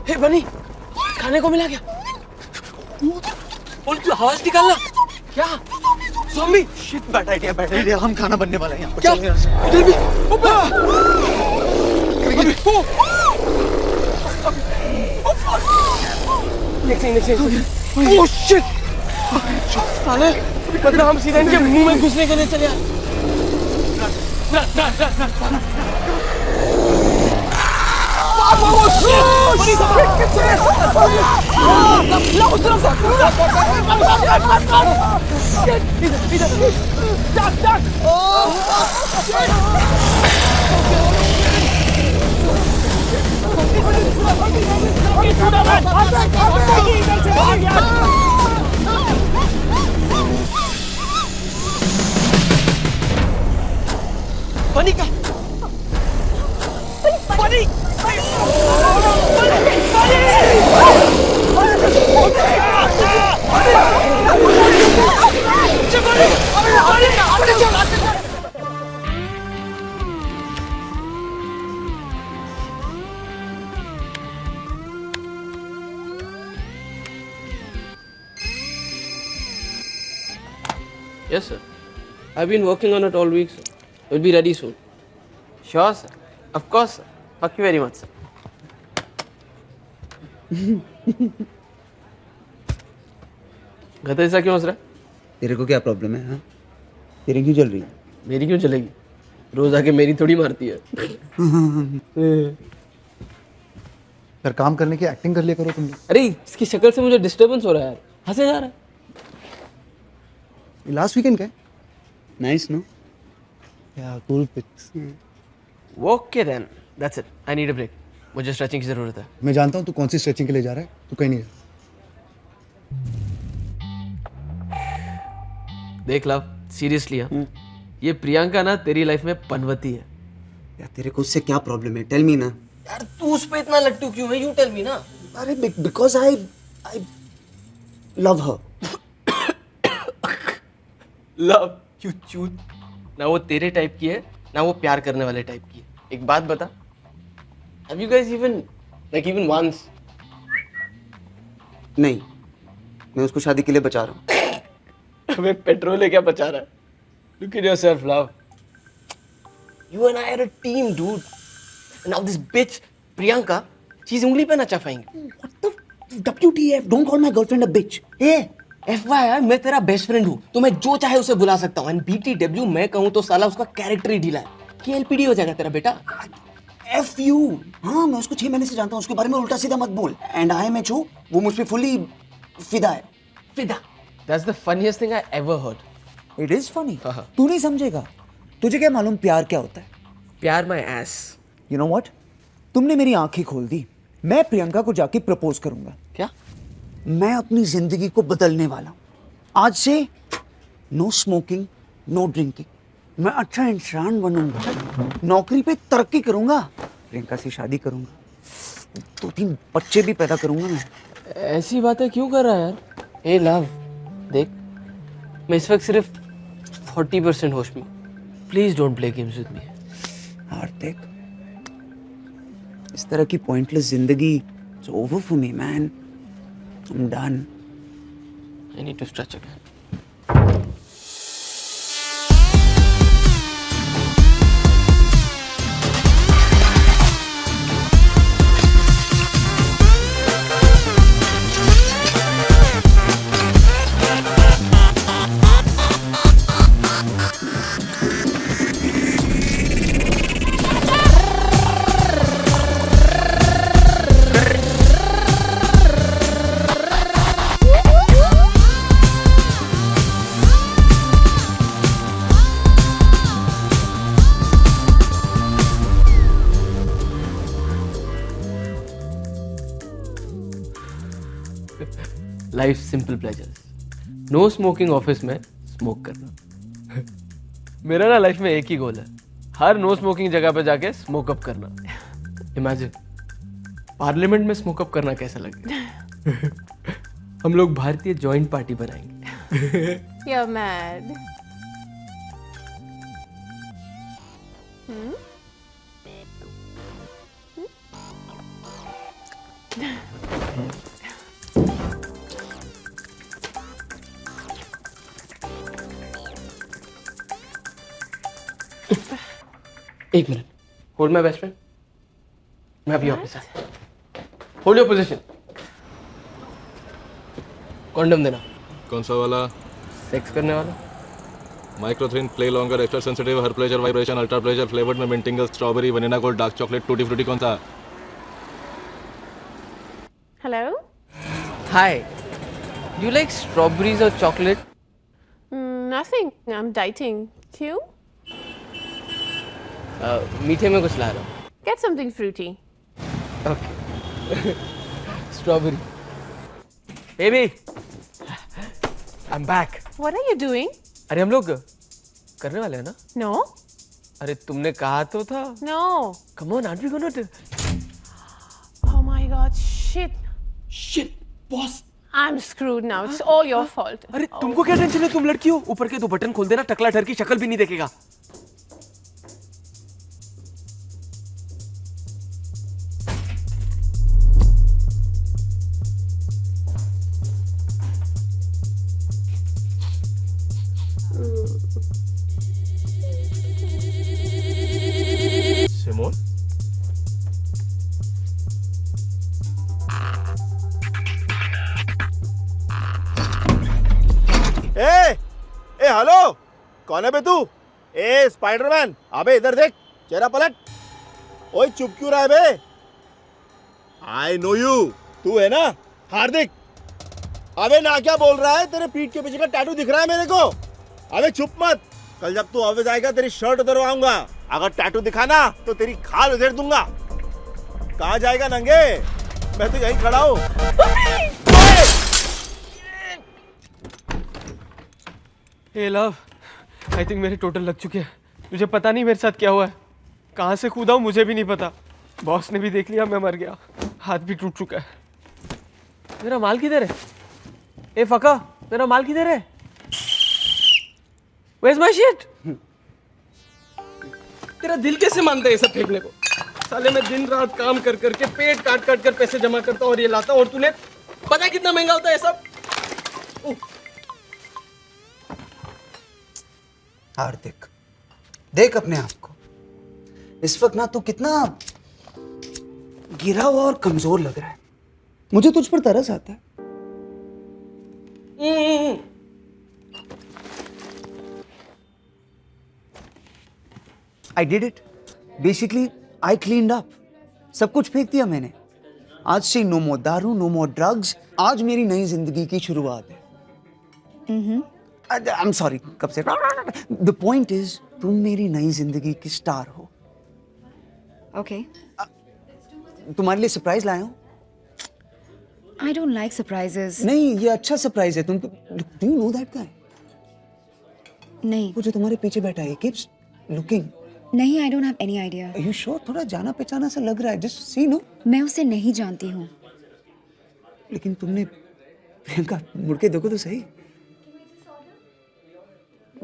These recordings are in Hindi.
हे बनी, खाने को मिला क्या? बोल तू आवाज निकालना। क्या? ज़ॉम्बी? शिट, बैड आइडिया, हम खाना बनने वाला है यहाँ पर। क्या? इधर भी। नेक्स्ट। Oh shit! साले, मतलब हम सीधा इनके मुंह में घुसने के लिए चले आए। बनी का बनी Yes, sir. I've been working on it all week, sir. It'll be ready soon. Sure, sir. Of course, sir. Thank you very much, sir. गधा ऐसा क्यों हंस रहा है? तेरे को क्या प्रॉब्लम है? हाँ, तेरी क्यों चल रही है? मेरी क्यों चलेगी? रोज आके मेरी थोड़ी मारती है। यार काम करने की एक्टिंग कर लिया करो तुम। अरे इसकी शक्ल से मुझे डिस्टर्बेंस हो रहा है यार, हंसे जा रहा है। लास्ट वीकेंड क्या? Nice no? Yeah cool pics. Okay then, that's it. I need a break. मुझे स्ट्रेचिंग की जरूरत है। मैं जानता हूँ तू कौन सी स्ट्रेचिंग के लिए जा रहा है, तू कहीं नहीं जा। देख लव, सीरियसली हाँ, ये प्रियंका ना तेरी लाइफ में पनवती है। यार तेरे को उससे क्या प्रॉब्लम है? टेल मी ना। यार तू उस पे इतना लट्टू क्यों है? यू टेल मी ना। अरे because I love her. Love you चूत। ना वो तेरे टाइप की है, ना वो प्यार करने वाले टाइप की है। एक बात बता, have you guys even once? नहीं, मैं उसको शादी के लिए बचा रहा हूँ। हमें पेट्रोल है क्या बचा रहा है? Look at yourself, love. You and I are a team, dude. And now this bitch, Priyanka, she's उंगली पे नचा पाएंगे। What the WTF? Don't call my girlfriend a bitch. A, FYI, मैं तेरा बेस्ट फ्रेंड हूँ, तो मैं जो चाहे उसे बुला सकता हूँ। And BTW मैं कहूँ तो साला उसका कैरेक्टर ही ढीला है। KLPD हो जाएगा तेरा बेटा। F you. हाँ, मैं उसको 6 महीने से जानता हूँ, उसके बारे में उल्टा सीधा मत बोल। And I am जो वो मुझ पे फुली फिदा है। फिदा। That's the funniest thing I ever heard. It is funny. तू नहीं समझेगा। तुझे क्या मालूम प्यार क्या होता है? प्यार my ass. You know what? तुमने मेरी आंखें खोल दी। मैं प्रियंका को जाके प्रपोज करूंगा। क्या? मैं अपनी जिंदगी को बदलने वाला हूँ। आज से नो स्मोकिंग, नो ड्रिंकिंग। मैं अच्छा इंसान बनूंगा, नौकरी पे तरक्की करूंगा, प्रियंका से शादी करूंगा, 2-3 बच्चे भी पैदा करूंगा मैं। ऐसी बातें क्यों कर रहा है यार? ए लव, देख, मैं इस वक्त सिर्फ 40% होश में। Please don't play games with me. Hardik, इस तरह की पॉइंटलेस जिंदगी it's over for me man. I am done. I need to stretch again. Life simple pleasures. No smoking office में स्मोक करना। मेरा ना लाइफ में एक ही गोल है, हर नो स्मोकिंग जगह पे जाके स्मोक अप करना। इमेजिन पार्लियामेंट में स्मोक अप करना कैसा लगेगा। हम लोग भारतीय जॉइंट पार्टी बनाएंगे। You're mad. Hmm? एक minute, hold my best friend. मैं अभी ऑफिस आया। Hold your position. कॉन्डम देना। कौन सा वाला? सेक्स करने वाला। Microthin, play longer, extra sensitive, her pleasure, vibration, ultra pleasure, flavoured में mint tingle, strawberry, vanilla gold, dark chocolate, tutti frutti, कौन सा? Hello? Hi. Do you like strawberries or chocolate? Nothing. I'm dieting. You? मीठे में कुछ ला रहा हूँ। Get something fruity. Okay. Strawberry. Baby, I'm back. What are you doing? अरे हम लोग करने वाले हैं ना? No? अरे तुमने कहा तो था। No. Come on, aren't we gonna do? Oh my god, shit. Shit, boss. I'm screwed now. It's all your fault. अरे तुमको क्या टेंशन है? तुम लड़की हो। ऊपर के 2 बटन खोल देना, टकला ठर की शक्ल भी नहीं देखेगा। सिमोन? ए हेलो, कौन है बे तू? ए स्पाइडरमैन, अबे इधर देख, चेहरा पलट। ओए चुप क्यों रहा है बे? आई नो यू, तू है ना हार्दिक? अबे ना क्या बोल रहा है? तेरे पीठ के पीछे का टैटू दिख रहा है मेरे को। अबे चुप मत, कल जब तू ऑफिस आएगा तेरी शर्ट उतरवाऊंगा। अगर टैटू दिखा ना तो तेरी खाल उधेड़ दूंगा। कहाँ जाएगा नंगे? मैं तो यहीं खड़ा हूँ। हे लव, आई थिंक मेरे टोटल लग चुके हैं। मुझे पता नहीं मेरे साथ क्या हुआ है। कहाँ से कूदा हूँ मुझे भी नहीं पता। बॉस ने भी देख लिया मैं मर गया। हाथ भी टूट चुका है। मेरा माल किधर है? ए फका, मेरा माल किधर है? Where's my shit? तेरा दिल कैसे मानता है ये सब फेंकने को? साले मैं दिन रात काम कर करके पेट काट काट कर पैसे जमा करता हूँ और ये लाता हूँ, और तूने पता है कितना महंगा होता है ये सब? हार्दिक, देख अपने आप को। इस वक्त ना तू कितना गिरा हुआ और कमजोर लग रहा है। मुझे तुझ पर तरस आता है। I did it. Basically, I cleaned up. सब कुछ फेंक दिया मैंने। आज से नो मोर दारू, नो मोर ड्रग्स। आज मेरी नई जिंदगी की शुरुआत है। I'm sorry, कब से? The point is, तुम मेरी नई जिंदगी की स्टार हो। Okay. तुम्हारे लिए सरप्राइज लाया हूँ। I don't like surprises. नहीं, ये अच्छा सरप्राइज है। तुम do you know that guy? नहीं, वो जो तुम्हारे पीछे बैठा है, he keeps looking. नहीं, I don't have any idea. Are you sure? थोड़ा जाना पहचाना सा लग रहा है। Just see, no? मैं उसे नहीं जानती हूँ। लेकिन तुमने प्रियंका मुड़ के देखो तो सही।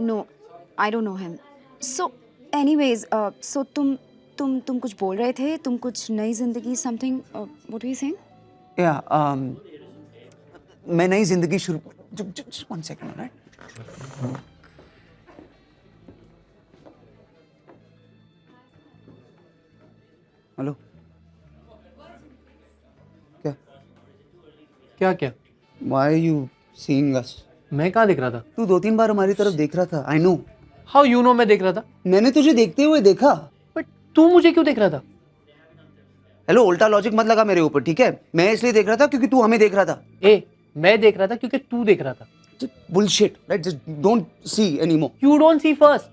No, I don't know him. So, anyways, so तुम कुछ बोल रहे थे? तुम कुछ नई जिंदगी something? What were you saying? Yeah, मैं नई जिंदगी शुरू। Just 1 second, alright? हेलो, क्या क्या क्या? Why are you seeing us? मैं कहाँ देख रहा था? तू 2-3 बार हमारी तरफ देख रहा था। I know. How you know मैं देख रहा था? मैंने तुझे देखते हुए देखा। बट तू मुझे क्यों देख रहा था? हेलो, उल्टा लॉजिक मत लगा मेरे ऊपर, ठीक है? मैं इसलिए देख रहा था क्योंकि तू हमें देख रहा था। ए, मैं देख रहा था क्योंकि तू देख रहा था। Bullshit, right? Just don't see anymore. You don't see first.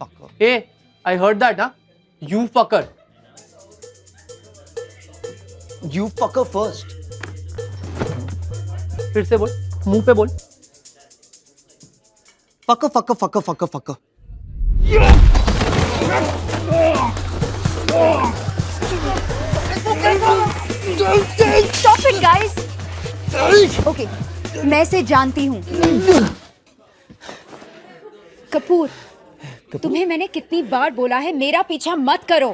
Fucker. Hey, I heard that, huh? You fucker. You fucker first. फिर से बोल, मुंह पे बोल। Fucker, fucker, fucker, fucker, fucker. Stop it, guys. Okay, मैं इसे जानती हूँ। कपूर, तुम्हें मैंने कितनी बार बोला है मेरा पीछा मत करो।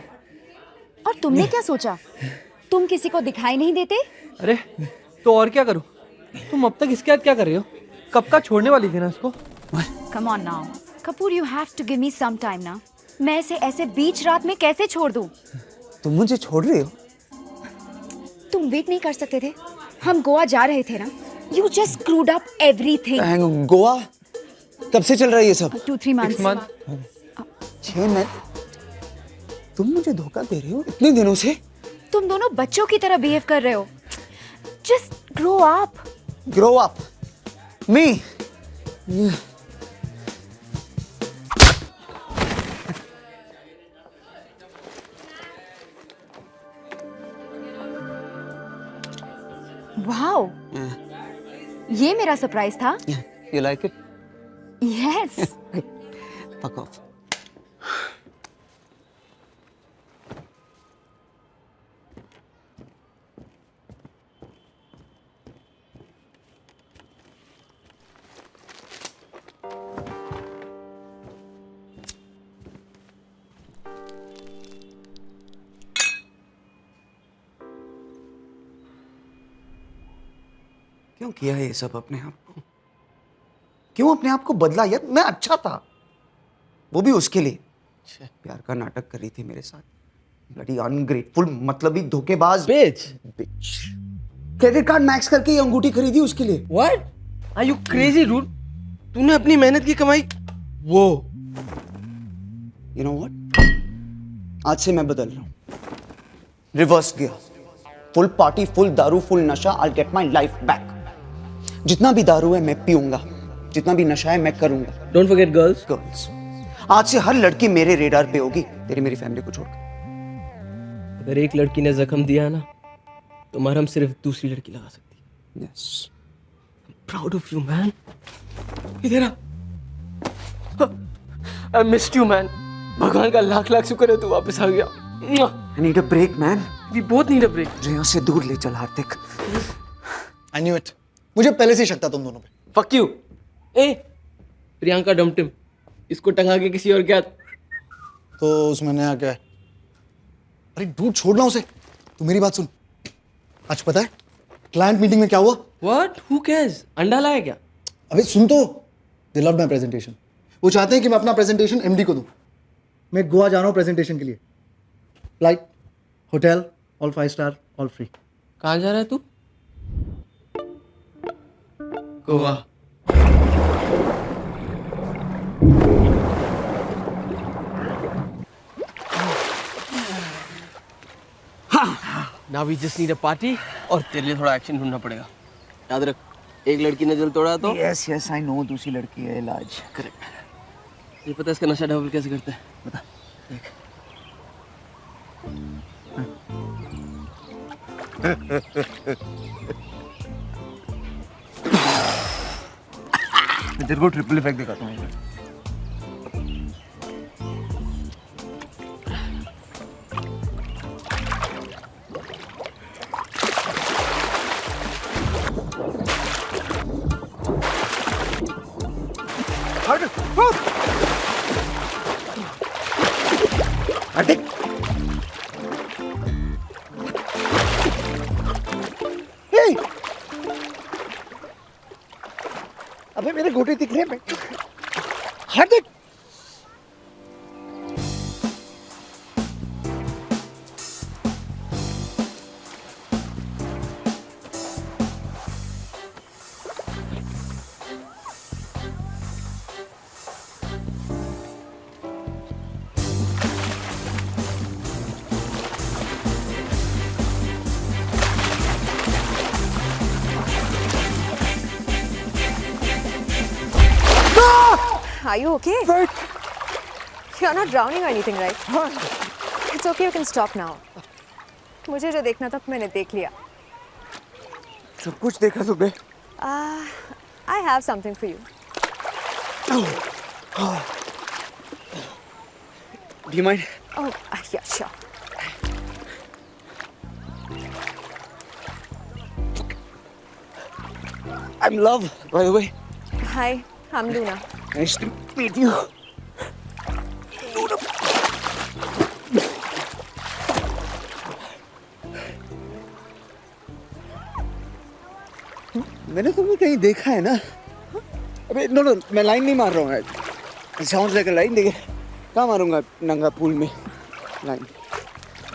और तुमने क्या सोचा? तुम किसी को दिखाई नहीं देते? अरे तो और क्या करूं? तुम अब तक इसके साथ क्या कर रहे हो? कब का छोड़ने वाली थी ना इसको? Come on now. Kapoor, you have to give me some time now. मैं इसे ऐसे बीच रात में कैसे छोड़ दूं? तुम मुझे छोड़ रही हो? तुम वेट नहीं कर सकते थे? हम गोवा जा रहे थे ना? You just screwed up everything. Goa कब से चल रहा है ये सब? 2-3 months. 6 महीने? तुम मुझे धोखा दे रही हो इतने दिनों से? तुम दोनों बच्चों की तरह बिहेव कर रहे हो. Just grow up. Grow up. Me. Wow. ये मेरा सरप्राइज था. You like it? Yes. Fuck off. क्यों किया ये सब अपने आप को? क्यों अपने आप को बदला यार? मैं अच्छा था, वो भी उसके लिए. प्यार का नाटक कर रही थी मेरे साथ. ब्लडी अनग्रेटफुल, मतलबी धोखेबाज Bitch. बिच. क्रेडिट कार्ड मैक्स करके ये अंगूठी खरीदी उसके लिए. What? Are you crazy, dude? तूने अपनी मेहनत की कमाई वो. You know what? आज से मैं बदल रहा हूँ. Reverse gear. Full party, full दारू, फुल नशा. I'll get my life back. जितना भी दारू है मैं पीऊंगा, जितना भी नशा है मैं करूंगा. Don't forget girls. गर्ल्स. आज से हर लड़की मेरे रेडार पे होगी, तेरी मेरी फैमिली को छोड़कर. अगर एक लड़की ने जख्म दिया है ना, तो मरहम सिर्फ दूसरी लड़की लगा सकती है. Yes. Proud of you, man. इधर आ. I missed you, man. भगवान का लाख लाख शुक्र है तू वापस आ गया. I need a break, man. We both need a break. रेया से दूर ले चल हार्दिक. I knew it. मुझे पहले से ही शक था तुम दोनों पे. Fuck you. ए, प्रियंका डमटिम. इसको टंगा के किसी और क्या? तो उसमें नया क्या है? अरे डूड छोड़ना उसे. तू मेरी बात सुन. आज पता है क्लाइंट मीटिंग में क्या हुआ? What? Who cares? अंडा लाया क्या? अबे सुन तो. दे लव माई प्रेजेंटेशन. वो चाहते हैं कि मैं अपना प्रेजेंटेशन एमडी को दूं. मैं गोवा जा रहा हूँ प्रेजेंटेशन के लिए. Flight, hotel, all 5 star, all free. कहाँ जा रहा है तू? Goa. Now we just need a party और तेरे लिए थोड़ा एक्शन ढूंढना पड़ेगा. याद रख, एक लड़की ने दिल तोड़ा तो Yes, yes, I know. दूसरी लड़की है इलाज. करेक्ट. ये पता है इसका नशा डबल कैसे करते हैं? बता. देख. मैं तेरे को ट्रिपल इफेक्ट दिखाता हूँ. हार्दिक. Hey! अबे मेरे घोटे दिख रहे हैं. हार्दिक. Are you okay? You're not drowning or anything, right? It's okay, you can stop now. मुझे जो देखना था मैंने देख लिया. सब कुछ देखा तुमने? I have something for you. Do you mind? Oh, yeah, sure. I'm Love, by the way. Hi, I'm Luna. Nice to meet you. मैंने तुम्हें कहीं देखा है ना? अबे नो नो, मैं लाइन नहीं मार रहा हूँ. It sounds like a line. देखिए कहाँ मारूंगा नंगा पूल में line?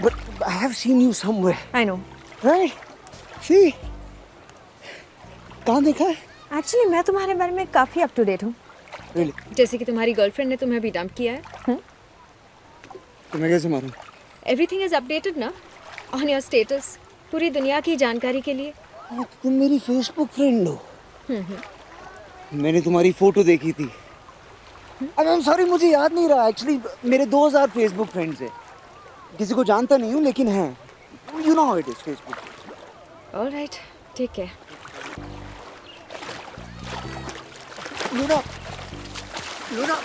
But I have seen you somewhere, I know. Right? See, कहाँ देखा है? एक्चुअली मैं तुम्हारे बारे में काफ़ी अप टू डेट हूँ। Really? जैसे कि तुम्हारी गर्लफ्रेंड ने तुम्हें अभी डंप किया है। तो मैं कैसे मारूं? एवरीथिंग इज अपडेटेड ना ऑन योर स्टेटस, पूरी दुनिया की जानकारी के लिए। हाँ, तो तुम मेरी फेसबुक फ्रेंड हो। मैंने तुम्हारी फोटो देखी थी। आई एम सॉरी, मुझे याद नहीं रहा। एक्चुअली मेरे 2000 फेसबुक फ्रेंड्स हैं। किसी को जानता नहीं हूँ लेकिन हैं। You know how it is Facebook. Alright, ठीक है। Luna, Luna.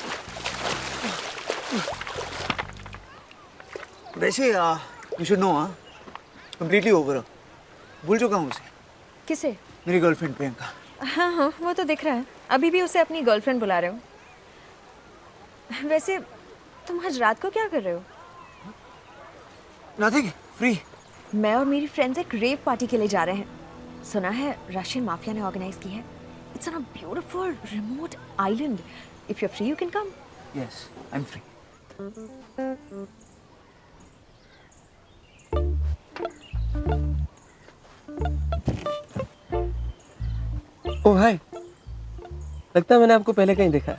वैसे you should know, completely over. भूल चुका हूँ उसे। किसे? मेरी गर्लफ्रेंड प्रियंका। हाँ हाँ, वो तो दिख रहा है। अभी भी उसे अपनी गर्लफ्रेंड बुला रहे हो। वैसे तुम आज रात को क्या कर रहे हो? Nothing, free. मैं और मेरी फ्रेंड्स एक रेव पार्टी के लिए जा रहे हैं। सुना है रशियन माफिया ने ऑर्गेनाइज की है। It's on a beautiful remote island. If you are free you can come. Yes, I am free. Oh hi, लगता है मैंने आपको पहले कहीं देखा है।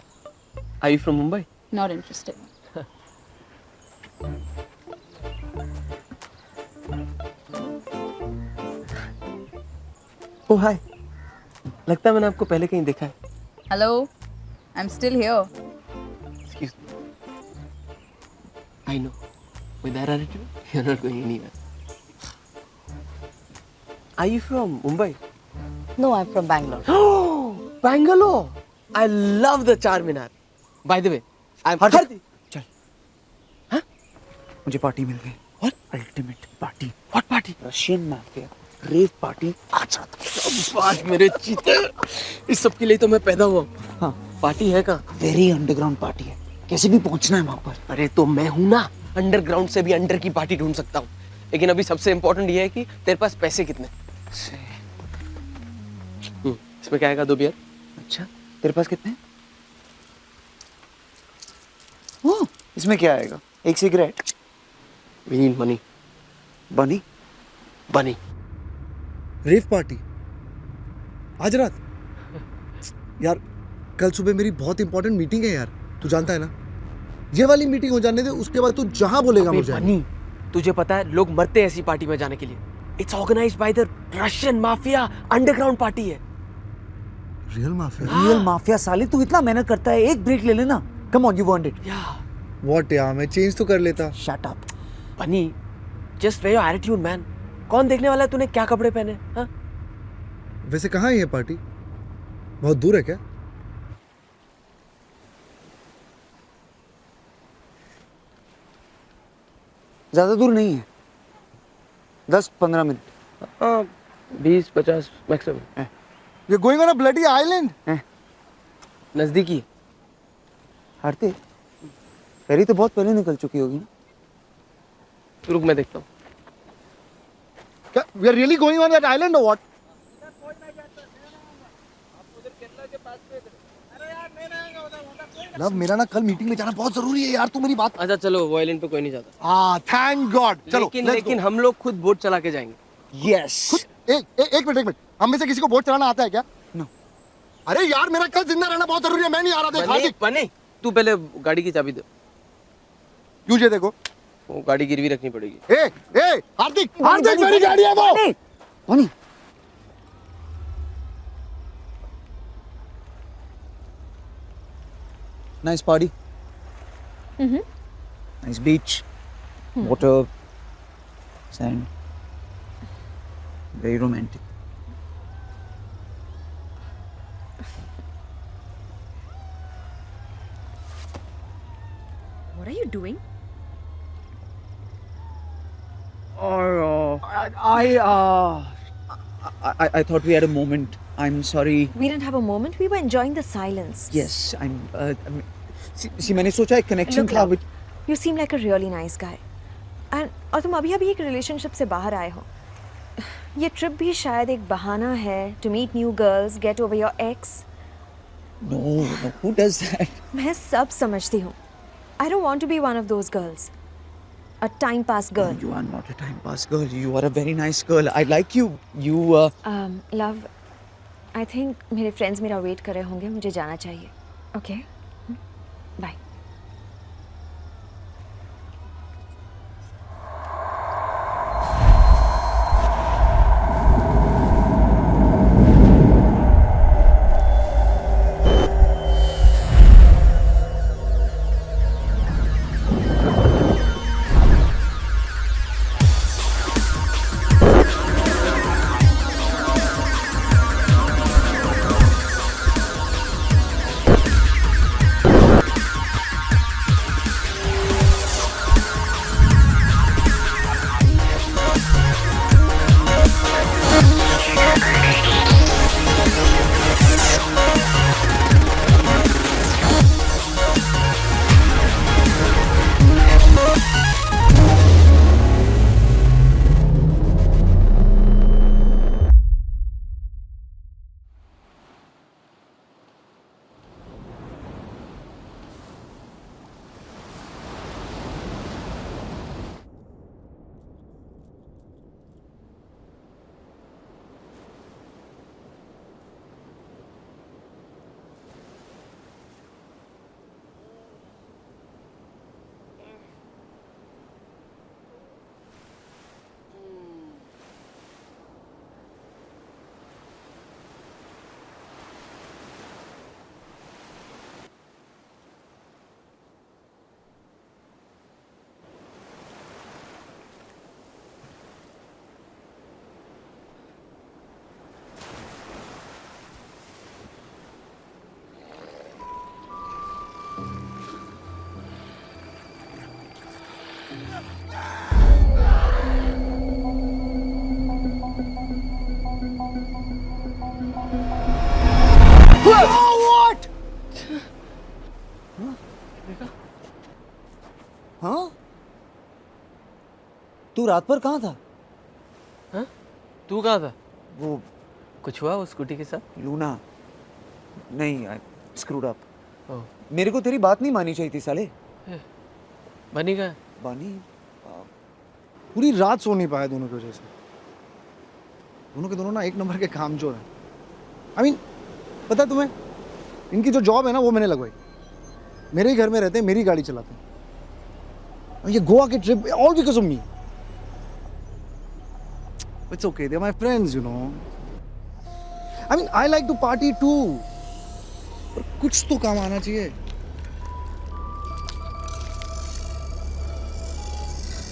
I you from Mumbai? Not interested. Oh hi, लगता है मैंने आपको पहले कहीं देखा है। Hello, I'm still here. Excuse me. I know. With that attitude, you're not going anywhere. Are you from Mumbai? No, I'm from Bangalore. Oh, Bangalore! I love the Charminar. By the way, I'm हट चल। हाँ? मुझे पार्टी मिल गई। What? Ultimate party. What party? Russian mafia rave party. आज रात। शाबाश मेरे चीते। इस सब के लिए तो मैं पैदा हुआ हूँ। हाँ, पार्टी है कहाँ? वेरी अंडरग्राउंड पार्टी है। कैसे भी पहुंचना है वहां पर। अरे तो मैं हूं ना, अंडरग्राउंड से भी अंडर की पार्टी ढूंढ सकता हूँ। लेकिन अभी सबसे इम्पोर्टेंट ये है कि तेरे पास पैसे कितने। इसमें क्या आएगा? 2 बियर। अच्छा, तेरे पास कितने? ओह, इसमें क्या आएगा? 1 सिगरेट। We need money. बनी? Money. रेव पार्टी आज रात? यार कल सुबह मेरी बहुत इंपॉर्टेंट मीटिंग है यार, तू जानता है ना। ये वाली मीटिंग हो जाने दे, उसके बाद तू जहां बोलेगा मुझे। बनी, तुझे पता है लोग मरते हैं ऐसी पार्टी में जाने के लिए। It's organised by the Russian mafia, underground party है। Real mafia? रियल माफिया साले, तू इतना मेहनत करता है, एक ब्रेक ले लेना। Come on, you want it. What यार, मैं चेंज तो कर लेता। Shut up. Bunny, just wear your attitude man. कौन देखने वाला है तूने क्या कपड़े पहने? हाँ? वैसे कहाँ है ये पार्टी? बहुत दूर है क्या? ज्यादा दूर नहीं है, 10-15 मिनट। हाँ, 20-50 maximum. You're going on a bloody island? नजदीकी है। हारते फेरी तो बहुत पहले निकल चुकी होगी ना। रुक मैं देखता हूँ। क्या we are really going on that island or what? Love, मेरा ना कल मीटिंग में जाना बहुत जरूरी है यार, तू मेरी बात। अच्छा चलो, वो आइलैंड पे कोई नहीं जाता। हाँ, थैंक गॉड। चलो लेकिन हम लोग खुद बोट चला के जाएंगे। यस। एक मिनट, हम में से किसी को बोट चलाना आता है क्या? नो। अरे यार, मेरा कल जिंदा रहना बहुत जरूरी है, मैं नहीं आ रहा। देख हार्दिक, बने, तू पहले गाड़ी की चाबी दे। तुझे देखो, वो गाड़ी गिरवी रखनी पड़ेगी। हार्दिक, मेरी गाड़ी है वो। बनी। Nice party. Nice beach, water, sand. Very romantic. What are you doing? I thought we had a moment. I'm sorry. We didn't have a moment. We were enjoying the silence. Yes, see, मैंने सोचा एक connection Look, था love, which. you seem like a really nice guy. और तुम अभी एक रिलेशनशिप से बाहर आए हो। ये ट्रिप भी शायद एक बहाना है to meet new girls, get over your ex. No, who does that? मैं सब समझती हूँ। I don't want to be one of those girls. A time pass girl. You are not a time pass girl. You are a very nice girl. I like you. You. Love, I think मेरे friends मेरा wait कर रहे होंगे, मुझे जाना चाहिए. Okay? Bye. हाँ? तू रात भर कहाँ था? हाँ? तू कहाँ था? वो कुछ हुआ उस स्कूटी के साथ? लूना नहीं, आई स्क्रूड अप. ओह, मेरे को तेरी बात नहीं मानी चाहिए थी साले. बनी का? बानी पूरी रात सो नहीं पाया दोनों की वजह से. दोनों के दोनों ना एक नंबर के काम जो है. आई मीन पता है तुम्हें, इनकी जो जॉब है ना वो मैंने लगवाई. मेरे ही घर में रहते हैं, मेरी गाड़ी चलाते हैं. और ये गोवा की trip all because of me. It's okay, they are my friends, you know. I mean I like to party too. पर कुछ तो काम आना चाहिए.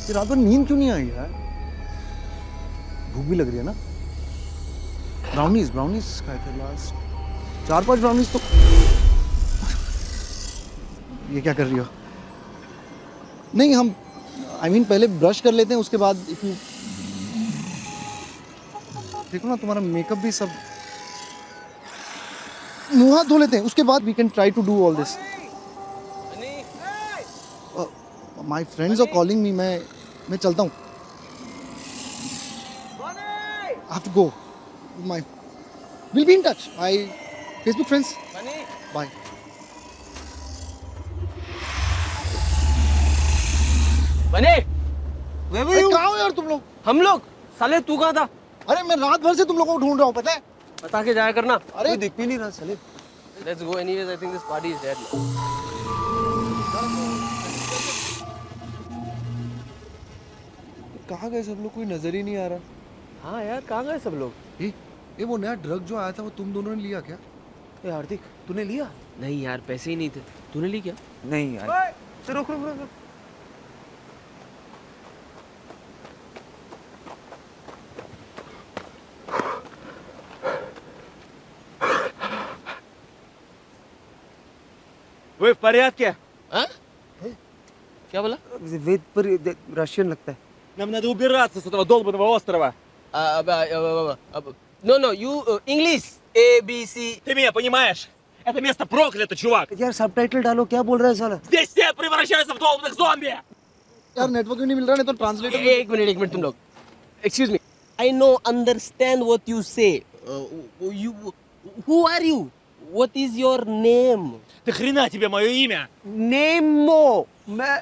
ये रात भर नींद क्यों नहीं आई यार? भूख भी लग रही है ना. ब्राउनीज खाए थे लास्ट. 4-5 ब्राउनीज तो. ये क्या कर रही हो? नहीं, हम आई मीन पहले ब्रश कर लेते हैं, उसके बाद इफ यू देखो ना, तुम्हारा मेकअप भी सब. मुंह हाथ धो लेते हैं, उसके बाद we can try to do all this. My friends are calling me. मैं चलता हूँ. I have to go. We'll be in touch. My Facebook friends. Bye. बने? अरे कहाँ हो यार तुम लोग? हम लोग? साले तू कहाँ था? अरे मैं रात भर से तुम लोगों को ढूंढ रहा हूँ, पता है? बता के जाया करना. अरे दिख भी नहीं रहा साले. Let's go anyways. I think this party is dead now. कहाँ गए सब लोग? कोई नजर ही नहीं आ रहा. हाँ यार, कहाँ गए सब लोग? ये वो नया ड्रग जो आया था वो तुम दोनों ने लिया क्या? ए हार्दिक, तूने लिया? नहीं यार, पैसे ही नहीं थे. तूने ली क्या? नहीं यार. रुक. वे फरियाद क्या? हाँ? क्या बोला? वेद पर रशियन लगता है. Нам надо убираться с этого долбанного острова. No, you English. A B C. Ты меня понимаешь? Это место проклято, чувак. यार सबटाइटल डालो, क्या बोल रहा है साला? Здесь все превращаются в долбанных зомби. यार नेटवर्क नहीं मिल रहा, नहीं तो ट्रांसलेटर. एक मिनट तुम लोग. Excuse me. I know, understand what you say. Who are you? What is your name? Ты хрена тебе мое имя? Nemo. मैं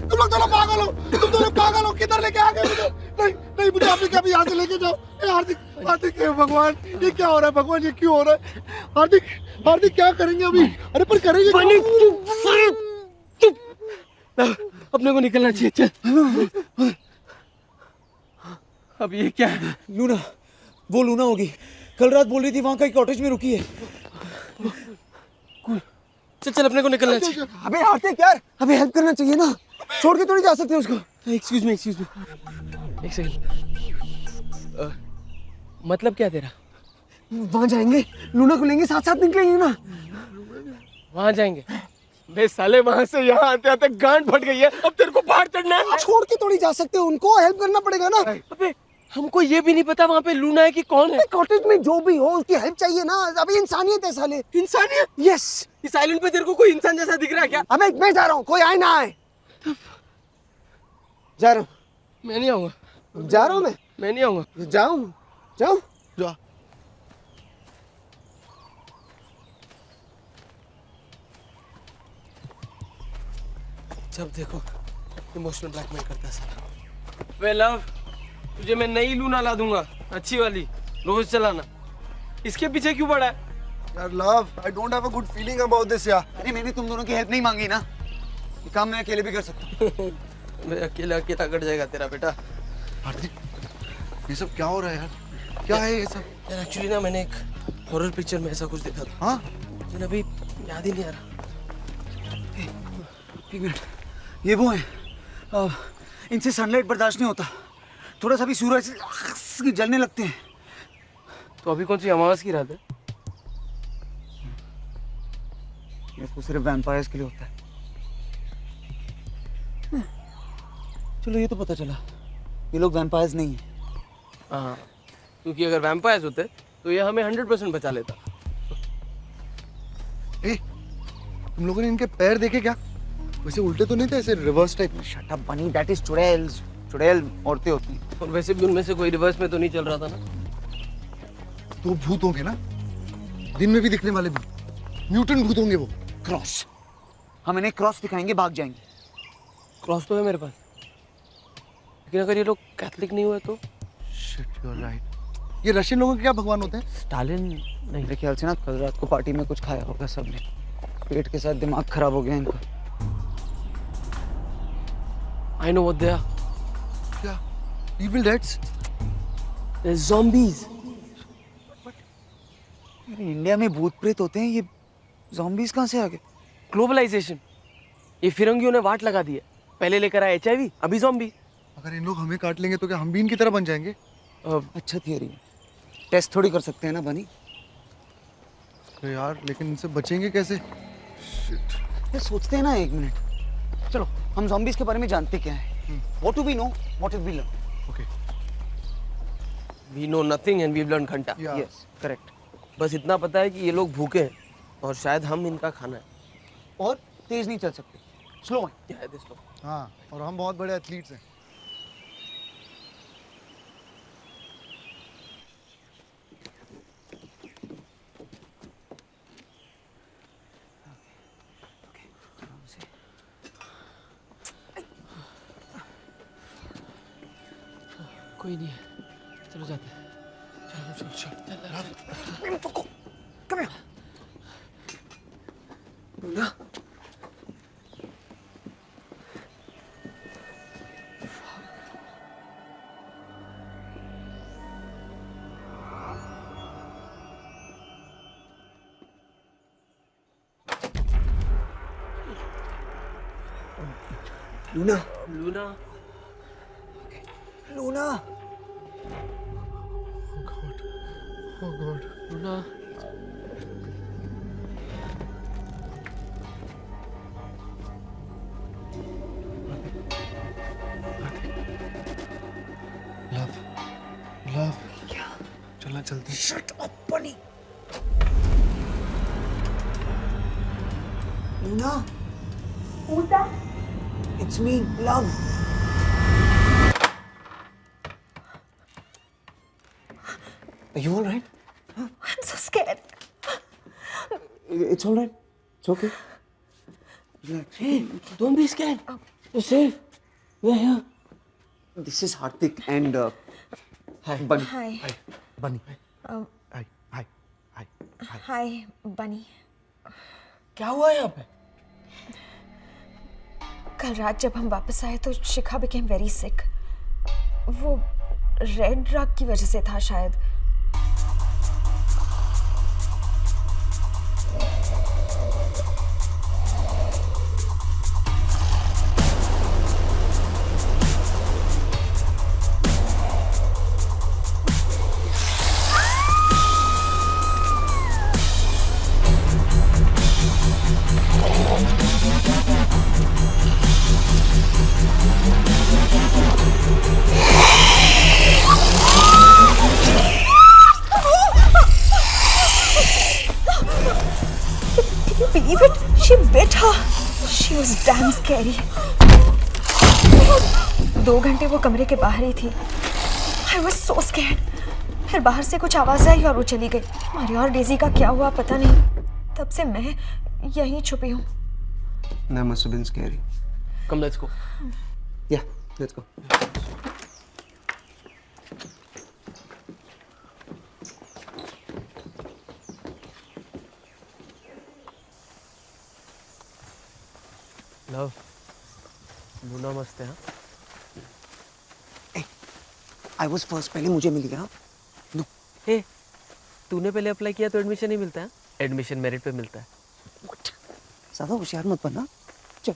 तुम लोग दोनों पागल हो, तुम दोनों पागल हो, किधर लेके आ गए मुझे? नहीं नहीं, मुझे अभी कभी यहाँ से लेके जाओ। ए हार्दिक, हार्दिक, हे भगवान, ये क्या हो रहा है भगवान, ये क्यों हो रहा है? हार्दिक, हार्दिक क्या करेंगे अभी? अरे पर करेंगे क्या? अपने को निकलना चाहिए, चल। अब ये क्या है? लूना, वो लूना होगी। कल रात बोल रही थी वहां कहीं कॉटेज में रुकी है। चल चल, अपने को निकलना चाहिए। अबे हार्दिक यार, अबे हेल्प करना चाहिए ना, छोड़ के थोड़ी जा सकते उसको। एक्सक्यूज मी, एक सेकंड। मतलब क्या तेरा? वहां जाएंगे, लूना को लेंगे, साथ साथ निकलेंगे ना। वहां जाएंगे? बे साले, वहां से यहाँ आते आते गांड फट गई है, अब तेरे को बाहर चढ़ना है। छोड़ के थोड़ी जा सकते, उनको हेल्प करना पड़ेगा ना। अबे हमको ये भी नहीं पता वहां पे लूना है कि कौन है। कॉटेज में जो भी हो उसकी हेल्प चाहिए ना, अभी इंसानियत है साले। इंसानियत? यस। इस आइलैंड पे तेरे को कोई इंसान जैसा दिख रहा है क्या? अबे मैं जा रहा हूँ, कोई आए ना आए। जा रहा हूँ, मैं नहीं आऊंगा, जा रहा हूँ मैं नहीं आऊंगा। जाऊँ, जाऊँ। जा। जब देखो इमोशनल ब्लैकमेल करता है साला। वे लव, तुझे मैं नई लूना ला दूंगा, अच्छी वाली, रोज चलाना। इसके पीछे क्यों पड़ा है? यार love, I don't have a good feeling about this यार। अरे मैंने तुम दोनों की हेल्प नहीं मांगी ना, ये काम मैं अकेले भी कर सकता हूँ। मैं अकेला अकेला कट जाएगा तेरा बेटा। हार्दिक, ये सब क्या हो रहा है यार? क्या है ये सब? यार एक्चुअली ना, मैंने एक हॉरर पिक्चर में ऐसा कुछ देखा था। हाँ? लेकिन अभी याद ही नहीं आ रहा। एक मिनट, ये वो है, इनसे सनलाइट बर्दाश्त नहीं होता, थोड़ा सा भी सूरज से जलने लगते हैं। तो अभी कौन सी अमावस की रात है? ये तो सिर्फ वैम्पायर्स के लिए होता है। चलो ये तो पता चला, ये लोग वैम्पायर्स नहीं है। हाँ, क्योंकि अगर वैम्पायर्स होते तो ये हमें 100% बचा लेता। ए, तुम लोगों ने इनके पैर देखे क्या? वैसे उल्टे तो नहीं थे, ऐसे रिवर्स टाइप में? शट अप बनी, दैट इज चुड़ैल्स। चुड़ैल औरतें होती हैं। और वैसे भी उनमें से कोई रिवर्स में तो नहीं चल रहा था ना। तो भूत होंगे ना, दिन में भी दिखने वाले भूत, म्यूटेंट भूत होंगे वो। क्रॉस, हम इन्हें क्रॉस दिखाएंगे, भाग जाएंगे। क्रॉस तो है मेरे पास, लेकिन अगर ये लोग कैथलिक नहीं हुए तो? Shit, you are right. ये रशियन लोगों के क्या भगवान होते हैं? स्टालिन नहीं। मेरे ख्याल से ना कल रात को पार्टी में कुछ खाया होगा सबने, पेट के साथ दिमाग खराब हो गया इनका। I know what they are. क्या? Evil Deads? They're zombies. India में भूत प्रेत होते हैं, ये ज़ॉम्बीज़ कहाँ से आ गए? ग्लोबलाइजेशन, ये फिरंगियों ने वाट लगा दी है। पहले लेकर आए HIV, अभी ज़ॉम्बी। अगर इन लोग हमें काट लेंगे तो क्या हम भी इनकी तरह बन जाएंगे? अच्छा थियरी है, टेस्ट थोड़ी कर सकते हैं ना बनी। तो यार लेकिन इनसे बचेंगे कैसे? ये सोचते हैं ना, एक मिनट, चलो हम ज़ॉम्बीज़ के बारे में जानते क्या है? What do we know? What have we learned? Okay. We know nothing and we've learned घंटा। Yeah. Yes, correct. बस इतना पता है कि ये लोग भूखे हैं और शायद हम इनका खाना है। और तेज नहीं चल सकते, स्लो है। क्या है this लोग? हाँ, और हम बहुत बड़े एथलीट्स हैं। कोई नहीं है, चलो जाते हैं। Come here. Luna. Luna. Luna, Luna. Luna, love चलना चलते हैं। Shut up, bunny. Luna. Who's that? It's me, Love. Are you all right? I'm so scared. It's all right. It's okay. Relax. hey, don't be scared. You're safe. We're here. This is Hardik and Bunny. Hi. बनी हाय हाय हाय हाय Hi, Bunny. क्या हुआ यहाँ पे? कल रात जब हम वापस आए तो शिखा became very sick. वो रेड ड्रग की वजह से था शायद. Believe it? She bit her. She was damn scary. 2 घंटे वो कमरे के बाहर ही थी. I was so scared. फिर बाहर से कुछ आवाज आई और वो चली गई. मारिया और डेजी का क्या हुआ पता नहीं. तब से मैं यहीं छुपी हूँ. That must have been scary. Come, let's go. Yeah, let's go. Love, Luna मस्त है हाँ? I was first. पहले मुझे मिल गया. No. हे, तूने पहले अप्लाई किया तो एडमिशन नहीं मिलता है? एडमिशन मेरिट पे मिलता है. What? ज़्यादा होशियार मत बनना. चल.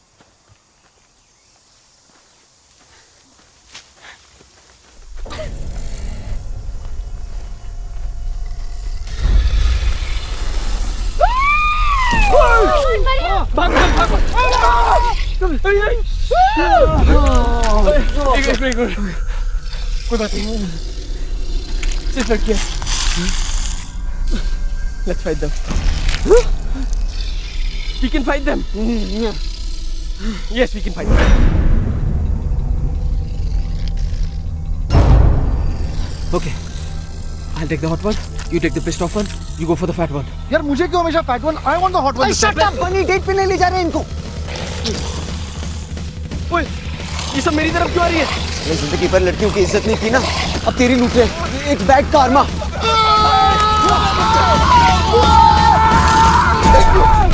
एक मिनट कोई बात नहीं सिर्फ लड़कियां let's fight them we can fight them yes we can fight them okay I'll take the hot one you take the pissed off one you go for the fat one यार मुझे क्यों हमेशा fat one I want the hot one Shut up, Bunny. Date पे नहीं ले जा रहे हैं इनको. ओए ये सब मेरी तरफ क्यों आ रही है मैंने जिंदगी भर लड़कियों की इज्जत नहीं की ना. अब तेरी लूट रहे. It's bad karma.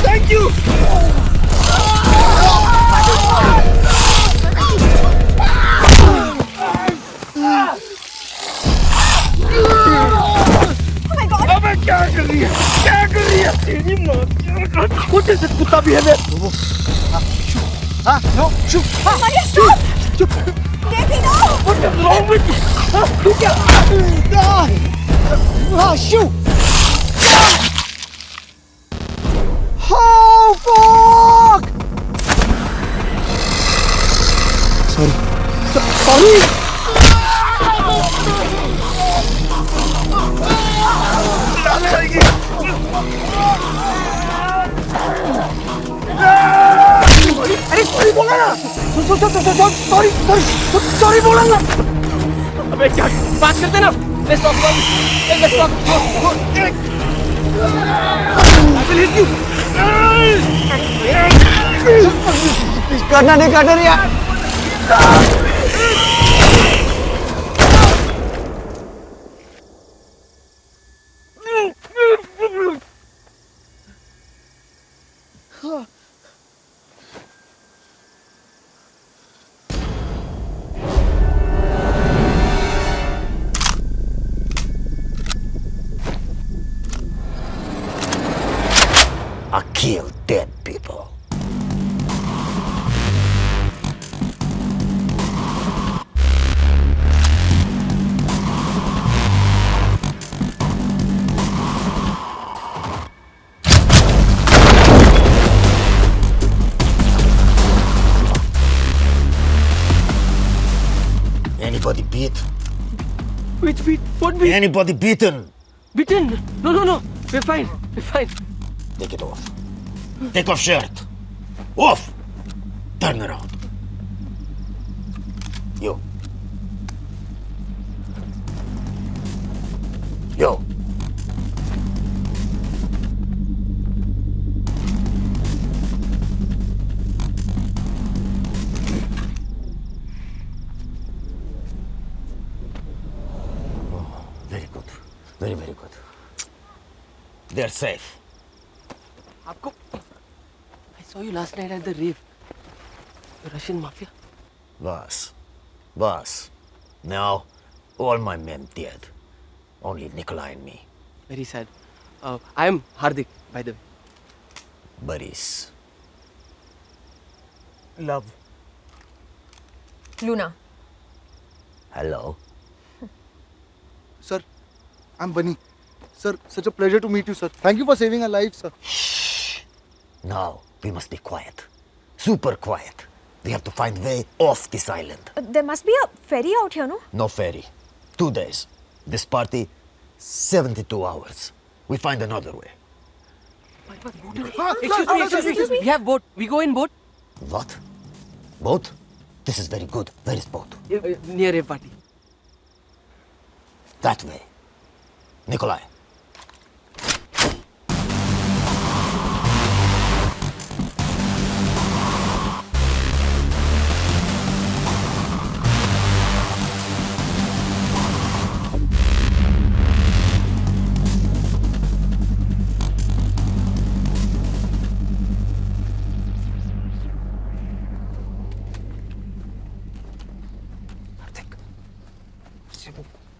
thank you अबे क्या कर रही है तेरी माँ कुछ ऐसे कुत्ता भी है मैं हाँ नो शू Maria, stop! चुप Daisy, no! what is wrong with you तू क्या Ah, shoot! Oh, fuck! Sorry. अरे सॉरी बोला ना. सॉरी बोला ना. अबे क्या बात करते ना let's talk about it let's talk I will hit you करना नहीं काटर यार. kill dead people. Anybody beat? Which beat? What beat? Anybody beaten? Beaten? No, no, no. We're fine. We're fine. Take it off. Take off shirt. Off. Turn around. You. You. Very good. Very, very good. They're safe. आपको I saw you last night at the rave. The Russian mafia. Boss. Now, all my men dead. Only Nikolai and me. Very sad. I am Hardik, by the way. Boris. Love. Luna. Hello. Sir, I'm Bunny. Sir, such a pleasure to meet you, sir. Thank you for saving our lives, sir. Now, we must be quiet. Super quiet. We have to find way off this island. There must be a ferry out here, no? No ferry. 2 days. This party, 72 hours. We find another way. Excuse me. We have boat. We go in boat. What? Boat? This is very good. Where is boat? Near rave party. That way. Nikolai.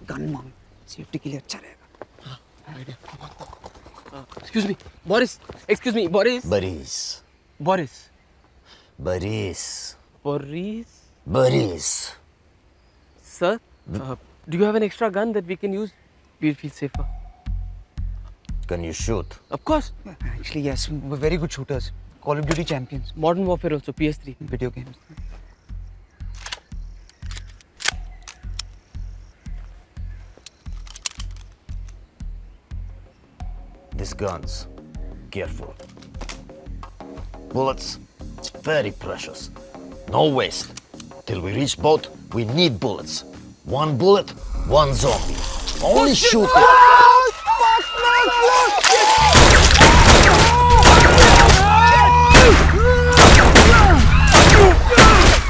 Gun मांग सेफ्टी के लिए अच्छा रहेगा. Excuse me. Boris. Excuse me. Boris. Boris. Boris. Boris. Boris. Boris. Sir, do you have an extra gun that we can use? We'll feel safer. Can you shoot? Of course. Actually, yes. We're very good shooters. Call of Duty champions. Modern Warfare also, PS3. Video games. These guns, careful. Bullets, very precious. No waste. Till we reach boat, we need bullets. 1 bullet, 1 zombie. Only shoot it.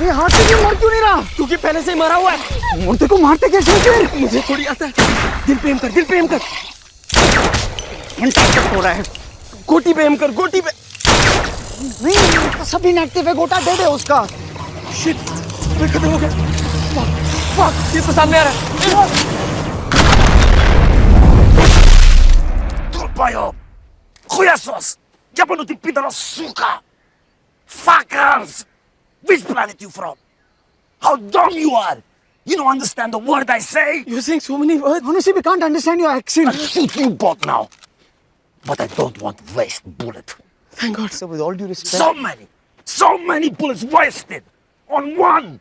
ये हाथ से क्यों मर क्यों नहीं रहा? क्योंकि पहले से ही मरा हुआ है. मुर्दे को मारते कैसे फिर? मुझे थोड़ी आता है. दिल पे एम कर. दिल पे एम कर. हो रहा है. गोटी पे एम कर. गोटी पे. नहीं, सब इनएक्टिव है. गोटा डेड है उसका. शिट. मैं खत्म हो गया. फक. ये तो सामने आ रहा है. Turpaio! Хуясос! Ябанути пидора, сука! Fuckers! Which planet you from? How dumb you are! You don't understand the word I say? You're saying so many words. Honestly, we can't understand your accent. I'll shoot you both now. But I don't want to waste bullet. Thank God. Sir, with all due respect. So many bullets wasted on one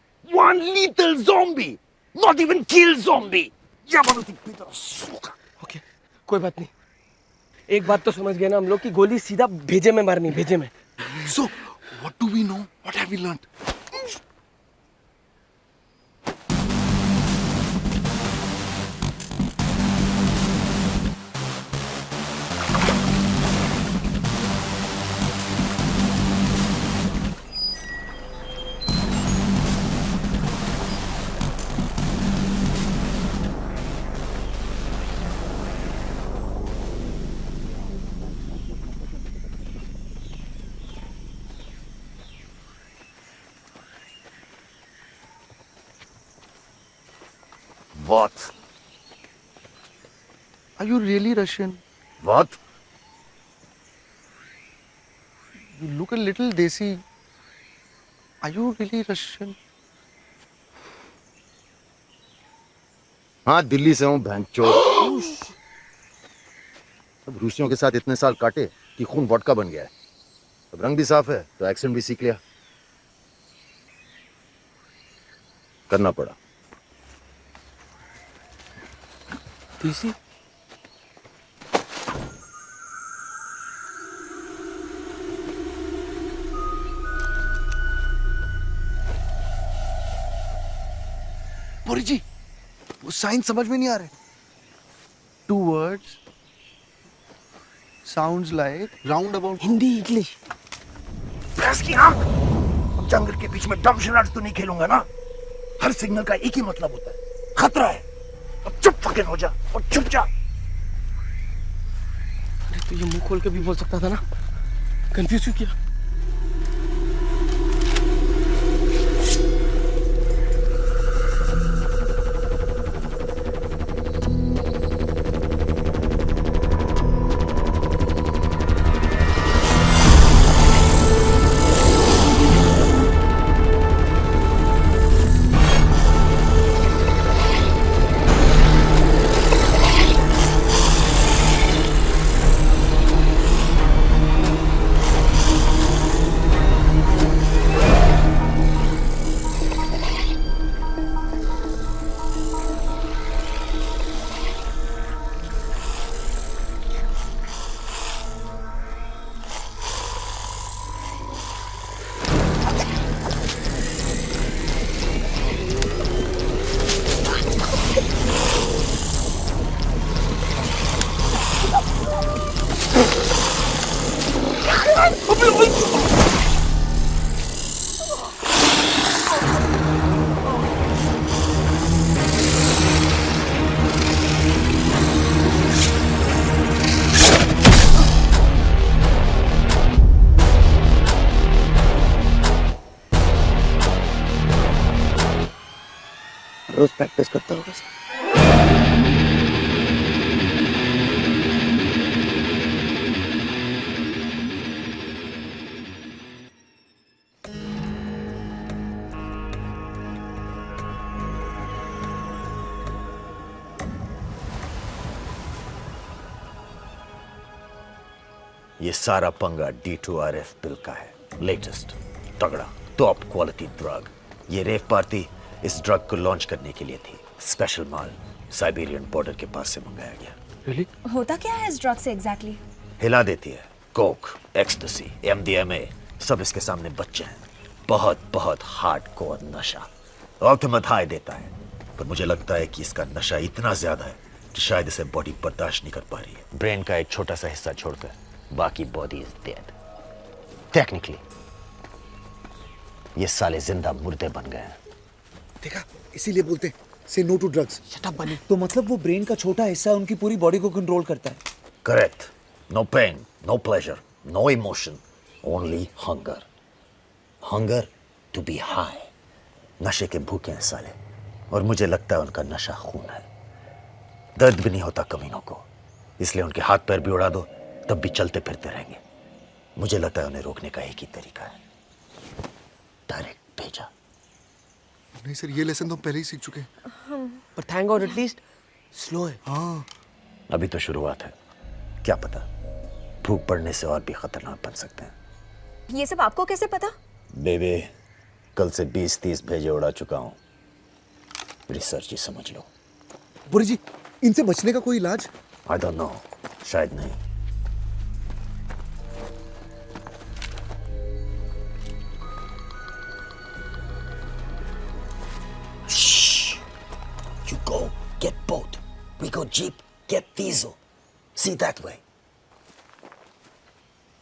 little zombie. Not even kill zombie. Ябанути пидора, сука! Okay. कोई बात नहीं. एक बात तो समझ गए ना हम लोग कि गोली सीधा भेजे में मारनी. भेजे में. So, what do we know? What have we learned? What? Are you really Russian? What? look a little desi. Are you really Russian? हाँ दिल्ली से हूँ भैंचोद। अब रूसियों के साथ इतने साल काटे कि खून वोडका बन गया है। अब रंग भी साफ है तो एक्सेंट भी सीख लिया। करना पड़ा। देसी बोरी जी, वो साइन समझ में नहीं आ रहे। 2 words sounds like roundabout. Hindi English. Press की आंख। अब जंगल के बीच में डम शरारत तो नहीं खेलूंगा ना। हर सिग्नल का एक ही मतलब होता है, खतरा है। अब चुप फकिंग हो जा और चुप जा। अरे तो ये मुंह खोल के भी बोल सकता था ना, कंफ्यूज क्यों किया? रोज प्रैक्टिस करता होगा। ये सारा पंगा D2RF बिल का है। लेटेस्ट तगड़ा टॉप क्वालिटी ड्रग। ये रेव पार्टी इस ड्रग को लॉन्च करने के लिए थी। स्पेशल माल साइबेरियन बॉर्डर के पास से मंगाया गया। रियली? होता क्या है इस ड्रग से एग्जैक्टली? हिला देती है। कोक, एक्सटेसी, MDMA सब इसके सामने बच्चे हैं। बहुत बहुत हार्डकोर नशा। अल्टीमेट हाई देता है, पर मुझे लगता है कि इसका नशा इतना ज्यादा है कि शायद इसे बॉडी बर्दाश्त नहीं कर पा रही है। ब्रेन का एक छोटा सा हिस्सा छोड़कर बाकी बॉडी इज डेड। टेक्निकली ये साले जिंदा मुर्दे बन गए हैं। देखा, इसीलिए बोलते हैं say no to drugs. Shut up Bunny. तो मतलब वो ब्रेन का छोटा हिस्सा उनकी पूरी बॉडी को कंट्रोल करता है। Correct. No pain, no pleasure, no emotion, only hunger. Hunger to be high. नशे के भूखे हैं साले, और मुझे लगता है उनका नशा खून है। दर्द भी नहीं होता कमीनों को, इसलिए उनके हाथ पैर भी उड़ा दो तब भी चलते फिरते रहेंगे। मुझे लगता है उन्हें रोकने का एक ही तरीका है, डायरेक्ट भेजा। नहीं सर, ये लेसन तो हम पहले ही सीख चुके हैं। पर थैंक गॉड एटलीस्ट स्लो है। हाँ, अभी तो शुरुआत है, क्या पता भूख पड़ने से और भी खतरनाक बन सकते हैं। ये सब आपको कैसे पता? बेबे, कल से 20-30 भेजे उड़ा चुका हूं। रिसर्च ही समझ लो। बुरी जी, इनसे बचने का कोई इलाज? आई डोंट नो, शायद नहीं। You go get boat. We go jeep, get diesel. See that way.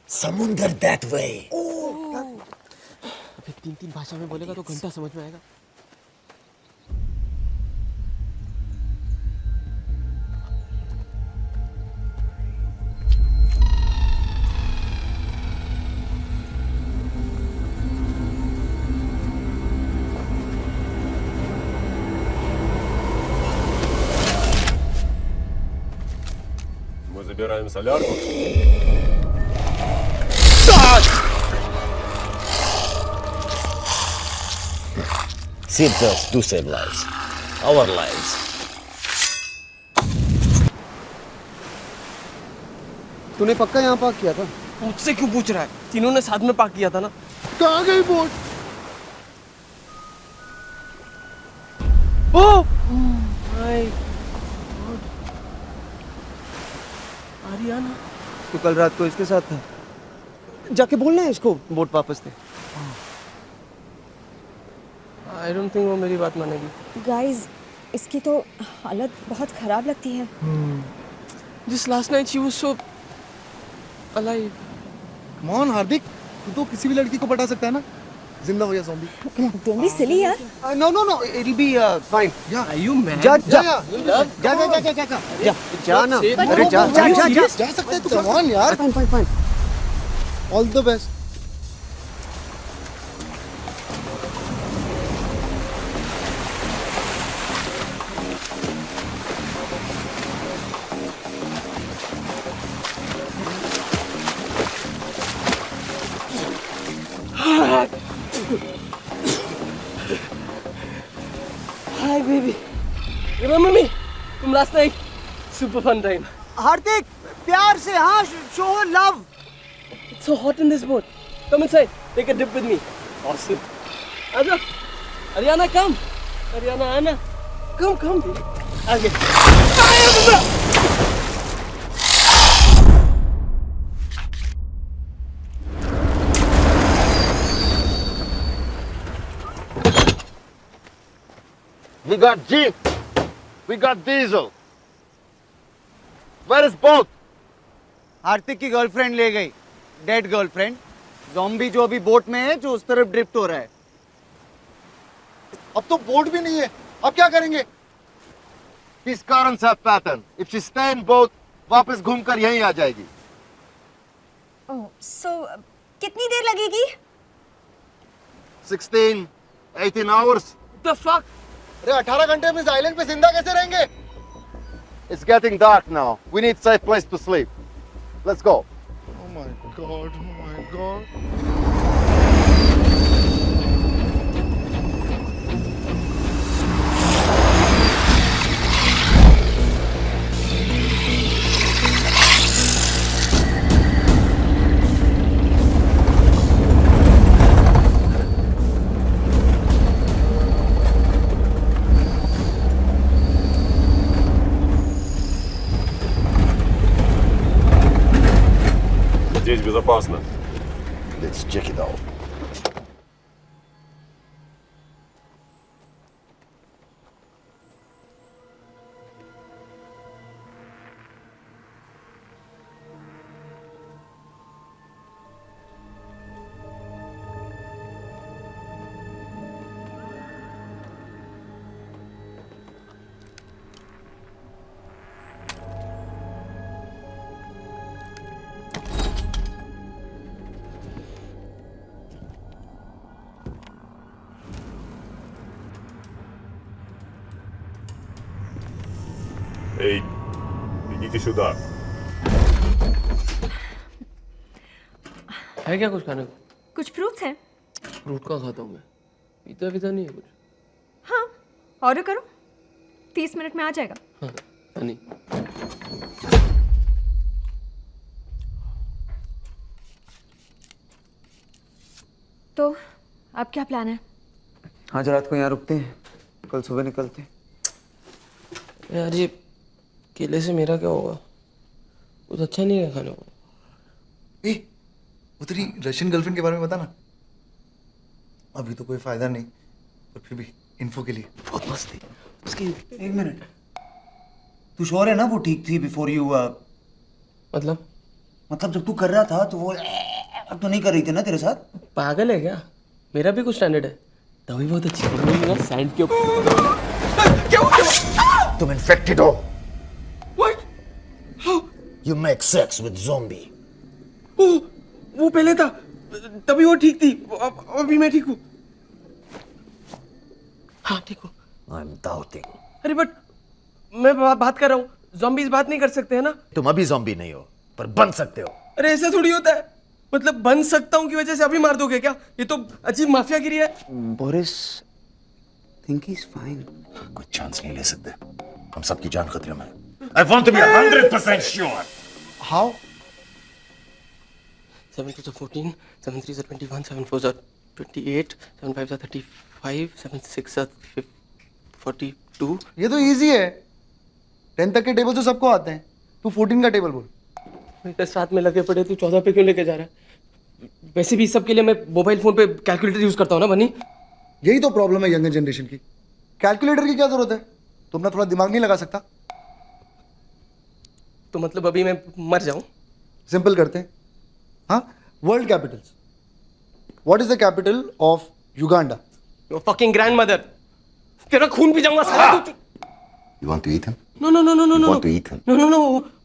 समुंदर that way. अबे 3 भाषा में बोलेगा तो घंटा समझ में आएगा। Мы забираем солярку. Seatbelts do save lives. Our lives. तूने पक्का यहाँ पार्क किया था? मुझसे क्यों पूछ रहा है? तीनों ने साथ में पार्क किया था ना। कहाँ गई boat? Oh my God, Ariana. तू कल रात को इसके साथ था? जाके बोलना है इसको बोट वापस दे। आई डोंट थिंक वो मेरी बात मानेगी। गाइस, इसकी तो हालत बहुत ख़राब लगती है। Just last night she was so alive. Come on, हार्दिक, तू तो किसी भी लड़की को पटा सकता है ना, जिंदा हो या ज़ॉम्बी। Don't be silly यार। No, it'll be fine. Are you mad? जा जा ना, अरे जा सकते हैं तू। Come on यार। Fine. All the best. Hi baby. Remember me? From last night. Super fun time. हार्दिक, प्यार से हाँ, show love. It's so hot in this boat. Come inside. Take a dip with me. Awesome. Aja. Ariana, come. Ariana, Anna. Come. Okay. We got Jeep. We got Diesel. Where is boat? हार्दिक की गर्लफ्रेंड ले गई, डेड गर्लफ्रेंड। ज़ॉम्बी जो अभी बोट में है, जो उस तरफ ड्रिफ्ट हो रहा है। अब तो बोट भी नहीं है, अब क्या करेंगे? These currents have pattern. If she stay in boat, वापस घूमकर यहीं आ जाएगी। ओह, so कितनी देर लगेगी? 16, 18 hours. What the fuck? अरे 18 घंटे हम इस आइलैंड पे जिंदा कैसे रहेंगे? It's getting dark now. We need safe place to sleep. Let's go. Oh my god. Здесь безопасно. Let's check it out. Эй, идите сюда. है क्या कुछ खाने को? कुछ फ्रूट्स हैं? फ्रूट का खाता हूँ मैं। पीता नहीं है कुछ। हाँ, ऑर्डर करो। 30 मिनट में आ जाएगा। हाँ, हनी। तो अब क्या प्लान है? आज रात को यहाँ रुकते हैं, कल सुबह निकलते हैं। यार ये केले से मेरा क्या होगा? कुछ अच्छा नहीं है खाने को। ए, वो तेरी रशियन गर्लफ्रेंड के बारे में बता ना। अभी तो कोई फायदा नहीं, पर फिर भी इन्फो के लिए। बहुत मस्त थी उसकी। एक मिनट, तू श्योर है ना वो ठीक थी बिफोर यू? मतलब जब तू कर रहा था तो वो अब तो नहीं कर रही थी ना तेरे साथ? पागल है क्या? मेरा भी कुछ स्टैंडर्ड है। तभी बहुत अच्छी है ना सैंड के ऊपर। तुम इन्फेक्टेड हो। What? How? You make sex with zombie. वो पहले था, तभी वो ठीक थी। अभी मैं ठीक हूँ। हाँ ठीक हूँ। I'm doubting. अरे बट मैं बात कर रहा हूँ। ज़ॉम्बीज़ बात नहीं कर सकते हैं ना? तुम अभी zombie नहीं हो, पर बन सकते हो। अरे ऐसा थोड़ी होता है। मतलब बन सकता हूँ की वजह से अभी मार दोगे क्या? ये तो अजीब माफियागिरी है। Boris, think he's fine. कोई चांस नहीं ले सकते, हम सबकी जान खतरे में। I want to be 100% sure. How? 7 2s are 14, 7 3s are 21, 7 4s are 28, 7 5s are 35, 7 6s are 42. ये तो इजी है, 10 तक के टेबल तो सबको आते हैं, तू 14 का टेबल बोल। इतने साथ में लगे पड़े, तू 14 पे क्यों लेके जा रहा है? वैसे भी सब के लिए मैं मोबाइल फोन पे कैलकुलेटर यूज करता हूँ ना बनी। यही तो प्रॉब्लम है यंगर जनरेशन की, कैलकुलेटर की क्या जरूरत है? तुम ना थोड़ा दिमाग नहीं लगा सकता? तो मतलब अभी मैं मर जाऊं? सिंपल करते हैं, हाँ, world Capitals. What is the capital of Uganda? Your fucking grandmother. तेरा खून पी जाऊंगा साला तू। You want to eat him? No no no no no You no want to eat him? No no no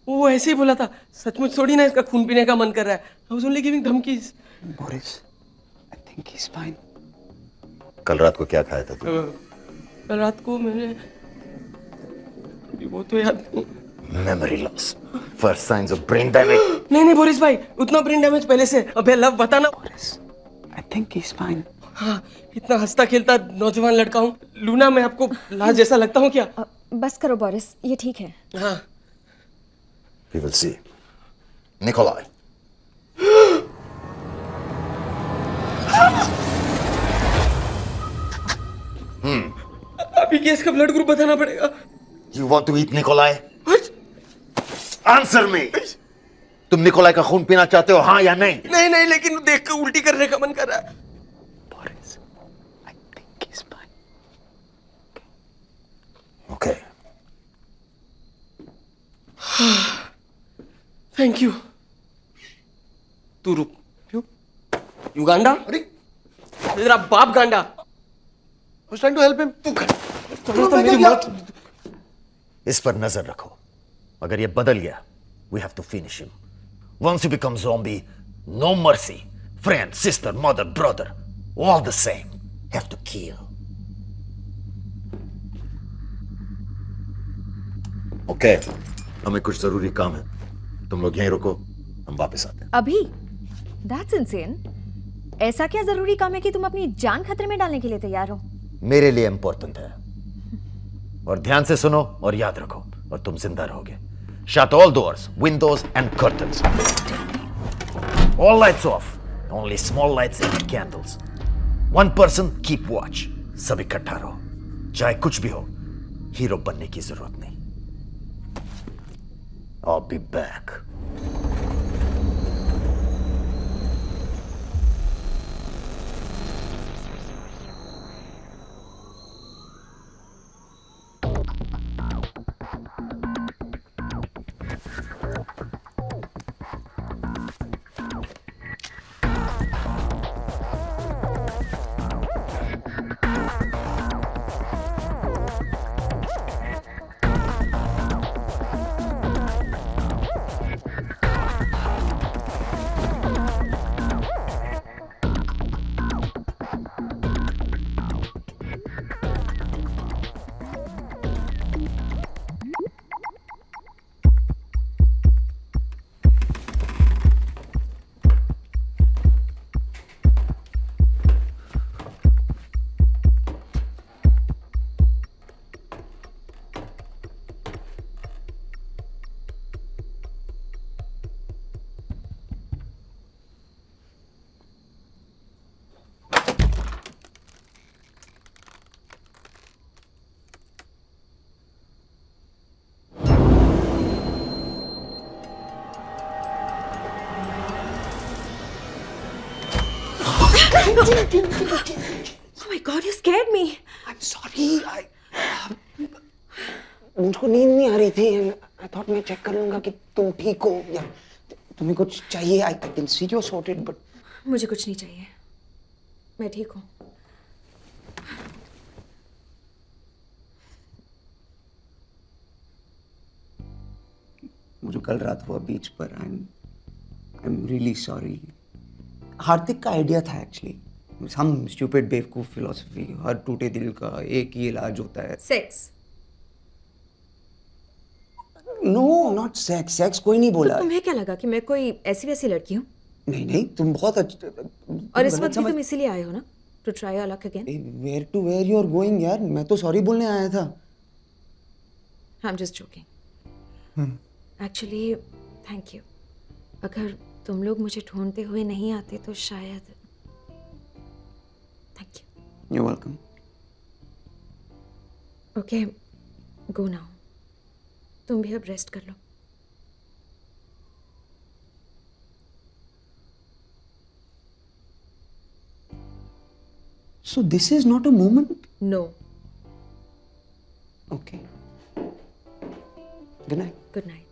वो ऐसे ही बोला था, सचमुच थोड़ी ना इसका खून पीने का मन कर रहा है। I was only giving धमकीज। Boris, I think he's fine. कल रात को क्या खाया था तू? कल रात को मैंने वो तो याद नहीं। Memory loss. First signs of brain damage. नहीं बोरिस भाई, उतना ब्रेन डैमेज पहले से। अबे लव बता ना। Boris, I think he's fine. हाँ, इतना हंसता खेलता नौजवान लड़का हूँ। लूना, मैं आपको लाश जैसा लगता हूँ क्या? बस करो बोरिस, ये ठीक है। हाँ। We will see. Nikolai. अभी केस का ब्लड ग्रुप बताना पड़ेगा। You want to eat Nikolai? What? Answer me. तुम निकोलाई का खून पीना चाहते हो, हाँ या नहीं? नहीं, लेकिन देख कर उल्टी करने का मन कर रहा है। Boris, I think he's fine. Okay. Thank you. तू रुक। क्यों? युगांडा? अरे, तेरा बाप गांडा। I was trying to help him. तो मेरी मौत। इस पर नजर रखो, अगर ये बदल गया, we have to finish him. Once you become zombie, no mercy. Friend, sister, mother, brother, all the same. Have to kill. Okay. हमें कुछ जरूरी काम है, तुम लोग यहीं रुको, हम वापस आते हैं। अभी? That's insane. ऐसा क्या जरूरी काम है कि तुम अपनी जान खतरे में डालने के लिए तैयार हो? मेरे लिए इंपॉर्टेंट है, और ध्यान से सुनो और याद रखो, और तुम जिंदा रहोगे। Shut all doors, windows and curtains. All lights off. Only small lights and candles. One person keep watch. सब इकट्ठा रहो, चाहे कुछ भी हो, हीरो बनने की जरूरत नहीं। I'll be back. Oh my God, you scared me. I'm sorry. मुझको नींद नहीं आ रही थी। I thought मैं चेक कर लूंगा कि तुम ठीक हो या तुम्हें कुछ चाहिए। I can see you're sorted, but मुझे कुछ नहीं चाहिए, मैं ठीक हूँ। मुझे कल रात हुआ बीच पर। I'm really sorry. हार्दिक का आइडिया था एक्चुअली। हम स्टूपिड बेवकूफ फिलोसफी, हर टूटे दिल का एक ही इलाज होता है। Sex? No, not sex. Sex कोई नहीं बोला। तो तुम्हें क्या लगा कि मैं कोई ऐसी वैसी लड़की हूँ? नहीं, तुम बहुत और इस वक्त भी तुम इसीलिए आए हो ना? to try your luck again? Where to where you are going यार, मैं तो सॉरी बोलने आया था. I'm just joking. Actually, thank you. अगर तुम लोग मुझे ढूंढते हुए नहीं आते तो शायद. Thank you. You're welcome. Okay, go now. तुम भी अब रेस्ट कर लो. So this is not a moment? No. Okay. Good night. Good night.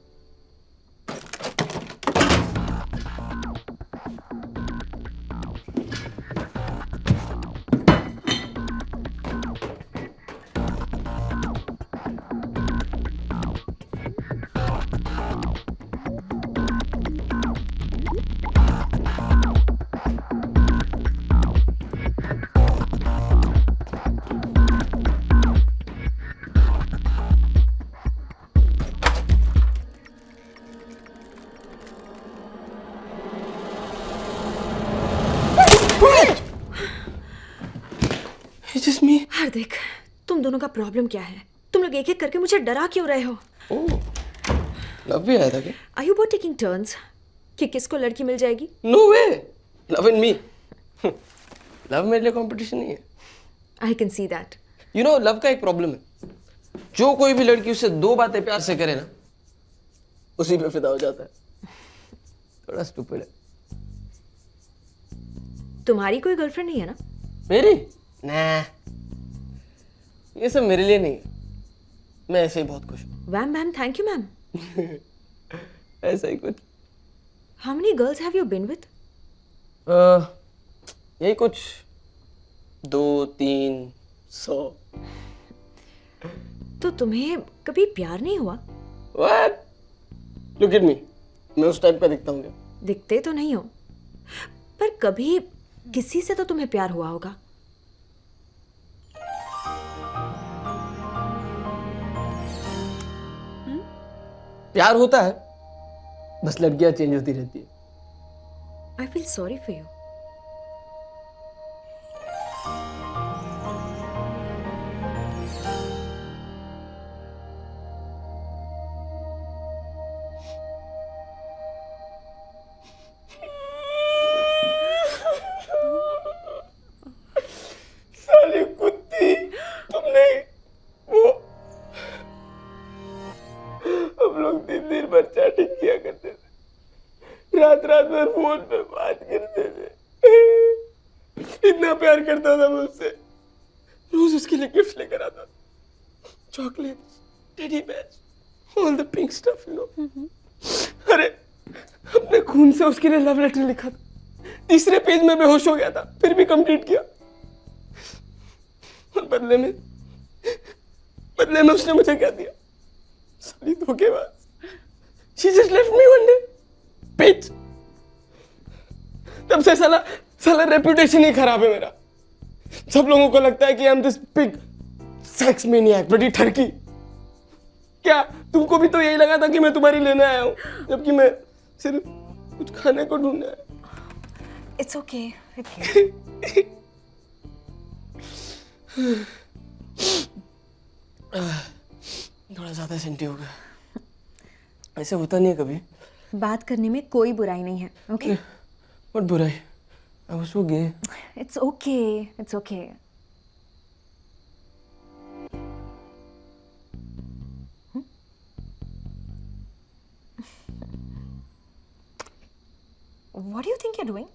It's just me. हार्दिक, तुम दोनों का प्रॉब्लम क्या है? तुम लोग एक एक करके मुझे डरा क्यों रहे हो? Oh, लव भी आया था क्या? Are you both taking turns? कि किसको लड़की मिल जाएगी? No way. Love and me. Love मेरे लिए कंपटीशन नहीं है. I can see that. You know, love का एक प्रॉब्लम है. जो कोई भी लड़की उससे 2 बातें प्यार से करे ना, उसी पे फिदा हो जाता है. थोड़ा स्टूपिड है. तुम्हारी कोई गर्लफ्रेंड नहीं है ना? मेरी? nah. ये सब मेरे लिए नहीं है. मैं ऐसे ही बहुत खुश हूँ. Wham ma'am, thank you ma'am. ऐसा ही कुछ. How many girls have you been with? यही कुछ 200-300. तो तुम्हें कभी प्यार नहीं हुआ? What? Look at me. मैं उस टाइप का दिखता हूँ क्या? दिखते तो नहीं हो, पर कभी किसी से तो तुम्हें प्यार हुआ होगा. प्यार होता है, बस लड़कियां चेंज होती रहती है. I feel sorry for you. साली कुत्ती, तुमने वो हम लोग दिन भर चैटिंग किया करते थे, रात भर फोन पे बात करते थे. इतना प्यार करता था मैं उससे. रोज उसके लिए गिफ्ट लेकर आता था. Chocolates, teddy bears, all the pink stuff, you know. अरे अपने खून से उसके लिए लव लेटर लिखा था. 3रे पेज में बेहोश हो गया था, फिर भी कंप्लीट किया. और बदले में उसने मुझे क्या दिया? साली धोखेबाज. She just left me one day. Bitch. तब से साला रेपुटेशन ही खराब है मेरा. सब लोगों को लगता है कि I'm this big sex maniac, बड़ी ठरकी. क्या तुमको भी तो यही लगा था कि मैं तुम्हारी लेने आया हूँ, जबकि मैं सिर्फ कुछ खाने को ढूंढने आया. It's okay. Okay. थोड़ा ज्यादा सेंटी हो गया. ऐसे होता नहीं है कभी. बात करने में कोई बुराई नहीं है. Okay? What बुराई? I was so gay. It's okay. It's okay. What do you think you're doing?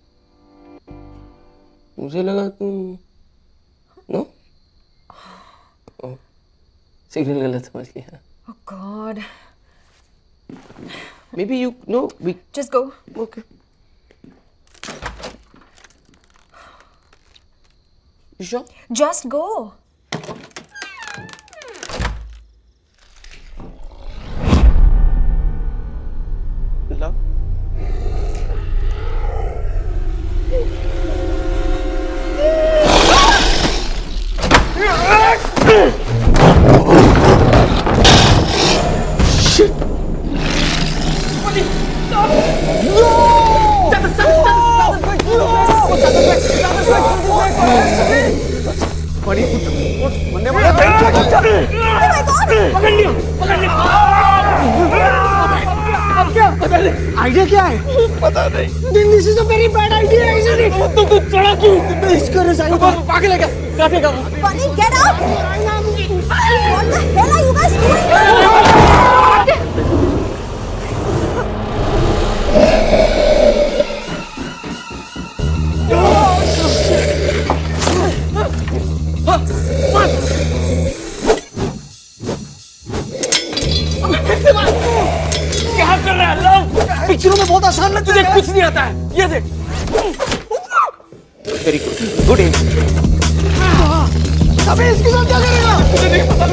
मुझे लगा तुम नो सिग्नल गलत समझ लिया. Oh God. Maybe you know we Just go. okay. You sure? Just go. Love. Stop! Idea क्या है? पता नहीं। This is a very bad idea, isn't it? तू चढ़ा क्यों? इसका रजाई पागल है क्या? काटेगा। Bunny, get up! What the hell are you guys doing? क्या कर रहा है लव? पिक्चरों में बहुत आसान लगता तुझे कुछ नहीं आता है, ये देख। वेरी गुड, गुड एम। अबे इसके साथ क्या करेगा? मुझे नहीं पता।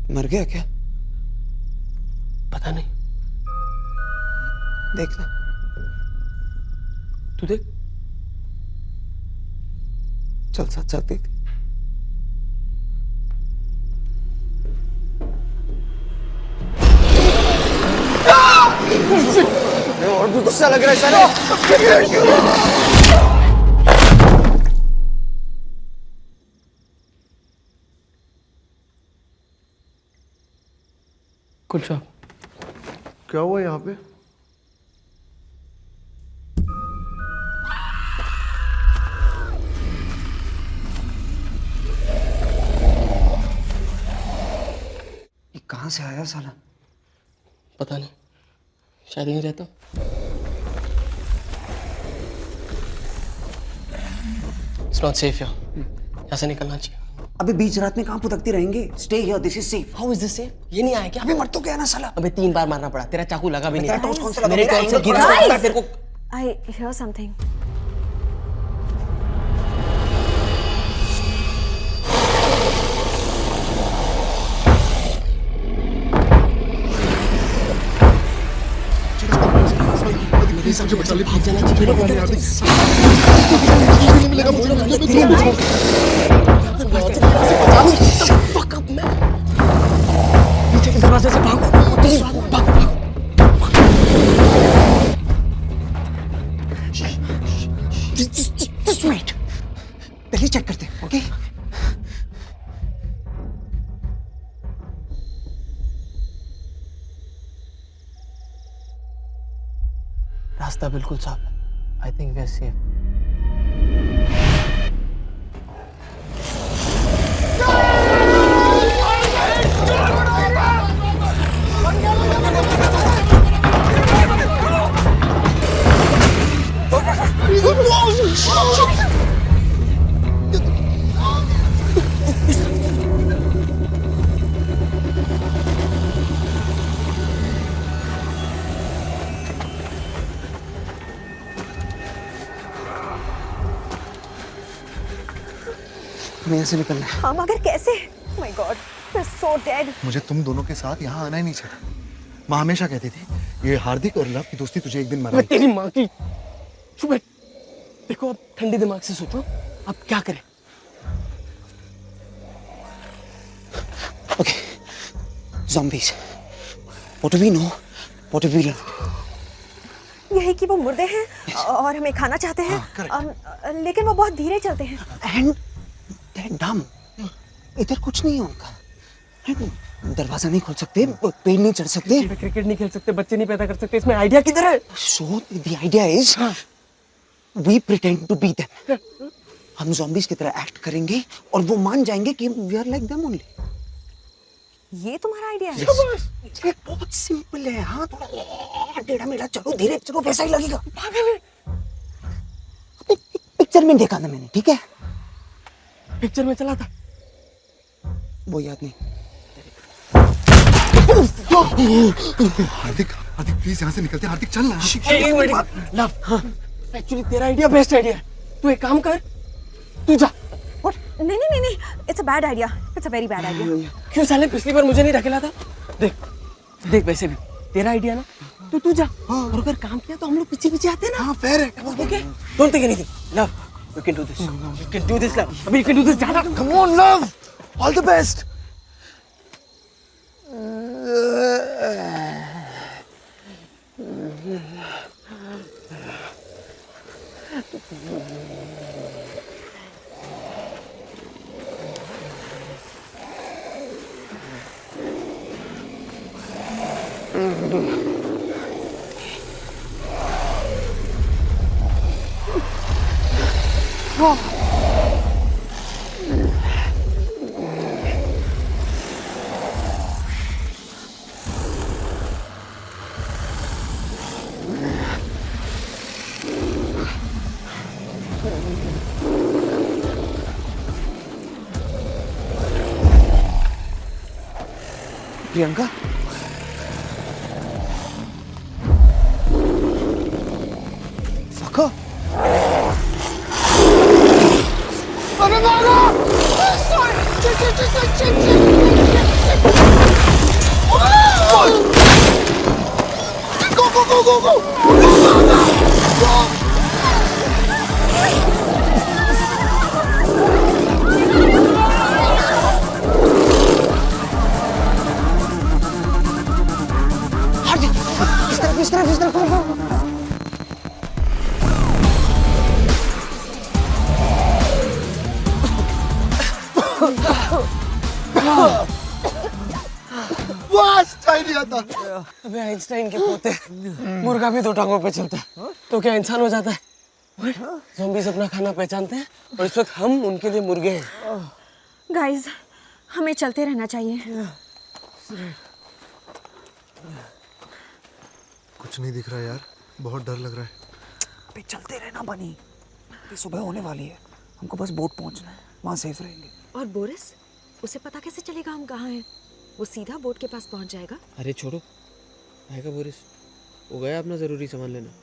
मर गया क्या? पता नहीं, देखना। तू देख। चल साथ साथ देख। और भी गुस्सा लग रहा है साले। Good job. क्या हुआ यहाँ पे? ये कहाँ से आया साला? पता नहीं, शायद यहीं रहता। It's not safe here. यहाँ से निकलना चाहिए। अबे बीच रात में कहाँ भुतकते रहेंगे? Stay here, this is safe. How is this safe? ये नहीं आया क्या? अबे मर तो गया ना साला। अबे 3 बार मारना पड़ा, तेरा चाकू लगा भी नहीं। तेरा टॉर्च कौन सा लगा? मेरे मेरा टॉर्च से एंगल गिरा पकड़। था तेरे को। I hear something. भाग जाना चाहिए। पीछे के दरवाजे से भागो। Just wait. पहले चेक करते हैं, ओके? रास्ता बिल्कुल साफ है। I think we are safe. हमें यहाँ से निकलना है। हाँ मगर कैसे? My God, we're so dead. मुझे तुम दोनों के साथ यहाँ आना ही नहीं चाहिए। माँ हमेशा कहती थी ये हार्दिक और लव की दोस्ती तुझे एक दिन मैं मराएगी। तेरी माँ की। चुप बैठ। देखो अब ठंडे दिमाग से सोचो, अब क्या करें? Okay. Zombies. What do we know? What do we learn? यही कि वो मुर्दे हैं और हमें खाना चाहते हैं, लेकिन वो बहुत धीरे चलते हैं। And they're dumb. इधर कुछ नहीं है उनका। दरवाजा नहीं खोल सकते, पेड़ नहीं चढ़ सकते। क्रिकेट नहीं खेल सकते, बच्चे नहीं पैदा कर सकते, इसमें आइडिया किधर है? So the idea is, we pretend to be them. हम zombies की तरह एक्ट करेंगे और वो मान जाएंगे कि we are like them only. ये तुम्हारा आइडिया है? ये बहुत सिंपल है। हाँ थोड़ा टेढ़ा मेढ़ा चलो, धीरे चलो, वैसा ही लगेगा। पिक्चर में देखा था मैंने, ठीक है? पिक्चर में चला था, वो याद नहीं। हार्दिक, हार्दिक प्लीज यहाँ से निकलते हैं। हार्दिक चल ना। लव, एक्चुअली तेरा आइडिया बेस्ट आइडिया है। तू एक काम कर, तू जा। नहीं नहीं नहीं नहीं, it's a bad idea, it's a very bad idea. क्यों साले, पिछली बार मुझे नहीं ढकेला था? देख देख, वैसे भी तेरा आइडिया ना, तू जा। और अगर काम किया तो हम लोग पीछे पीछे आते हैं ना। हाँ फेयर है। Okay, don't think anything. Love, you can do this, you can do this love. अभी यू कैन डू दिस। जाना। Come on love, all the best. Priyanka सखा अरे भागो अबे आइंस्टाइन के पोते, मुर्गा भी 2 टांगों पे चलता है तो क्या इंसान हो जाता है? ज़ॉम्बीज़ अपना खाना पहचानते हैं और इस वक्त हम उनके लिए मुर्गे हैं। गाइस, हमें चलते रहना चाहिए। कुछ नहीं दिख रहा यार, बहुत डर लग रहा है। पे चलते रहना बनी, ये सुबह होने वाली है, हमको बस बोट पहुंचना है, वहाँ सेफ रहेंगे। और बोरिस, उसे पता कैसे चलेगा हम कहाँ हैं? वो सीधा बोट के पास पहुंच जाएगा। अरे छोड़ो, आएगा बोरिस, वो गया अपना ज़रूरी सामान लेना।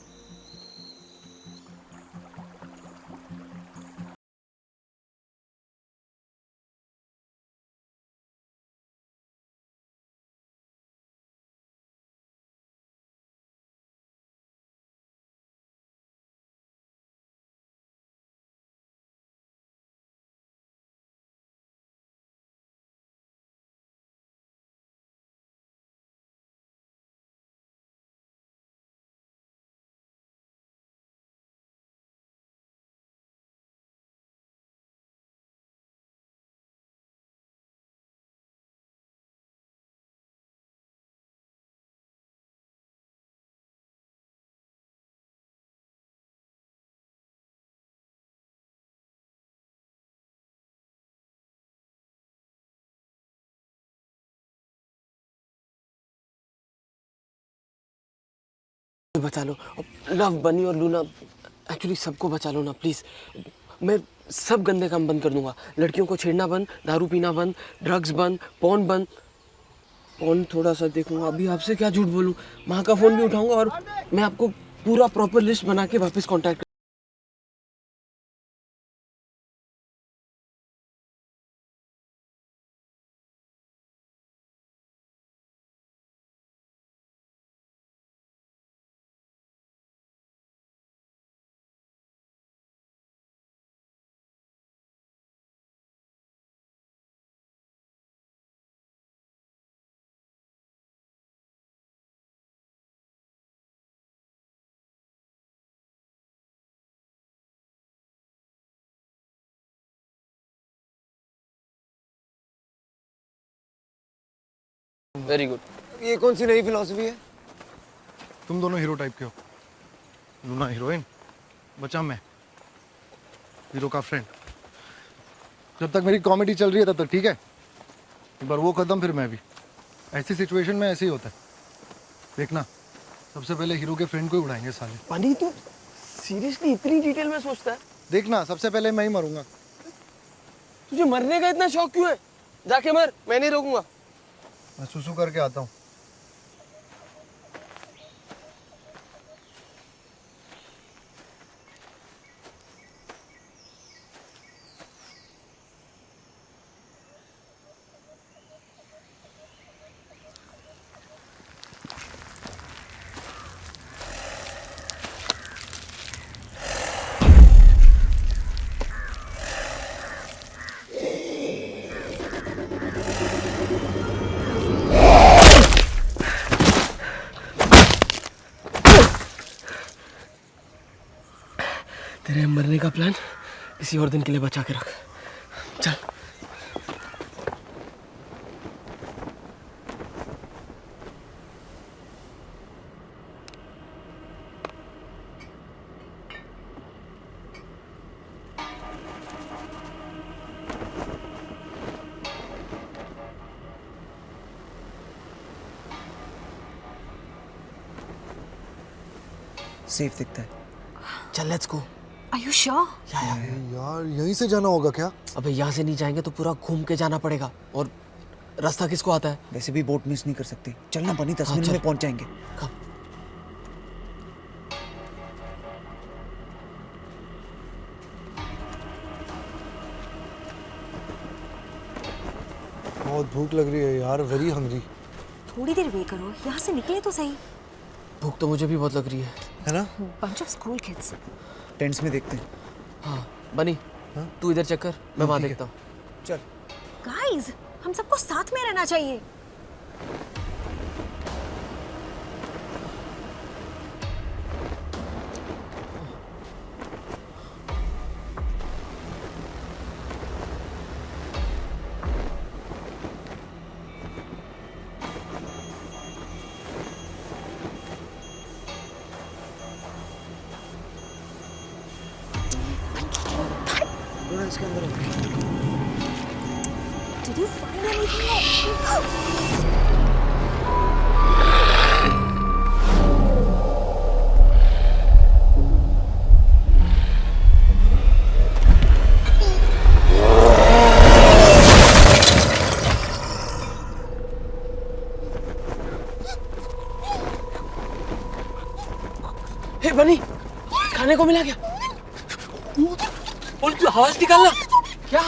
बचा लो लव, बनी और लूना, एक्चुअली सबको बचा लो ना प्लीज़। मैं सब गंदे काम बंद कर दूंगा, लड़कियों को छेड़ना बंद, दारू पीना बंद, ड्रग्स बंद, पॉर्न बंद। पॉर्न थोड़ा सा देखूंगा, अभी आपसे क्या झूठ बोलूं, माँ का फ़ोन भी उठाऊंगा और मैं आपको पूरा प्रॉपर लिस्ट बना के वापस कॉन्टैक्ट। Very good. ये कौन सी नई फिलॉसफी है? तुम दोनों हीरो टाइप के हो, लूना हीरोइन, बचा मैं हीरो का फ्रेंड। जब तक मेरी कॉमेडी चल रही है तब तक ठीक है, एक बार वो कदम फिर मैं भी। ऐसी सिचुएशन में ऐसे ही होता है, देखना सबसे पहले हीरो के फ्रेंड को ही उड़ाएंगे साले। पानी तू सीरियसली इतनी डिटेल में सोचता है? देखना सबसे पहले मैं ही मरूंगा। तुझे मरने का इतना शौक क्यों है? जाके मर, मैं नहीं रोकूंगा। मैं सुसु करके आता हूँ। तेरे मरने का प्लान किसी और दिन के लिए बचा के रख। चल। सेफ दिखता है। चल let's go. Are you sure? यार यहीं से जाना होगा क्या? अबे यहाँ से नहीं जाएंगे तो पूरा घूम के जाना पड़ेगा, और रास्ता किसको आता है? वैसे भी बोट मिस नहीं कर सकते। चलना बनी, 10 हाँ, मिनट चल। में पहुंच जाएंगे। कब? बहुत भूख लग रही है यार, वेरी हंग्री। थोड़ी देर वेट करो, यहाँ से निकले तो सही। भूख तो मुझे भी बहुत लग रही है ना? Bunch of school kids. Tents में देखते हैं। हाँ बनी, हाँ? तू इधर चेक कर, मैं वहाँ ठीक है। देखता हूँ। चल। Guys, हम सबको साथ में रहना चाहिए। थोड़ा इसके अंदर हो। Did you find anything? हे बनी, खाने को मिला क्या? बोल तू आवाज निकालना। क्या?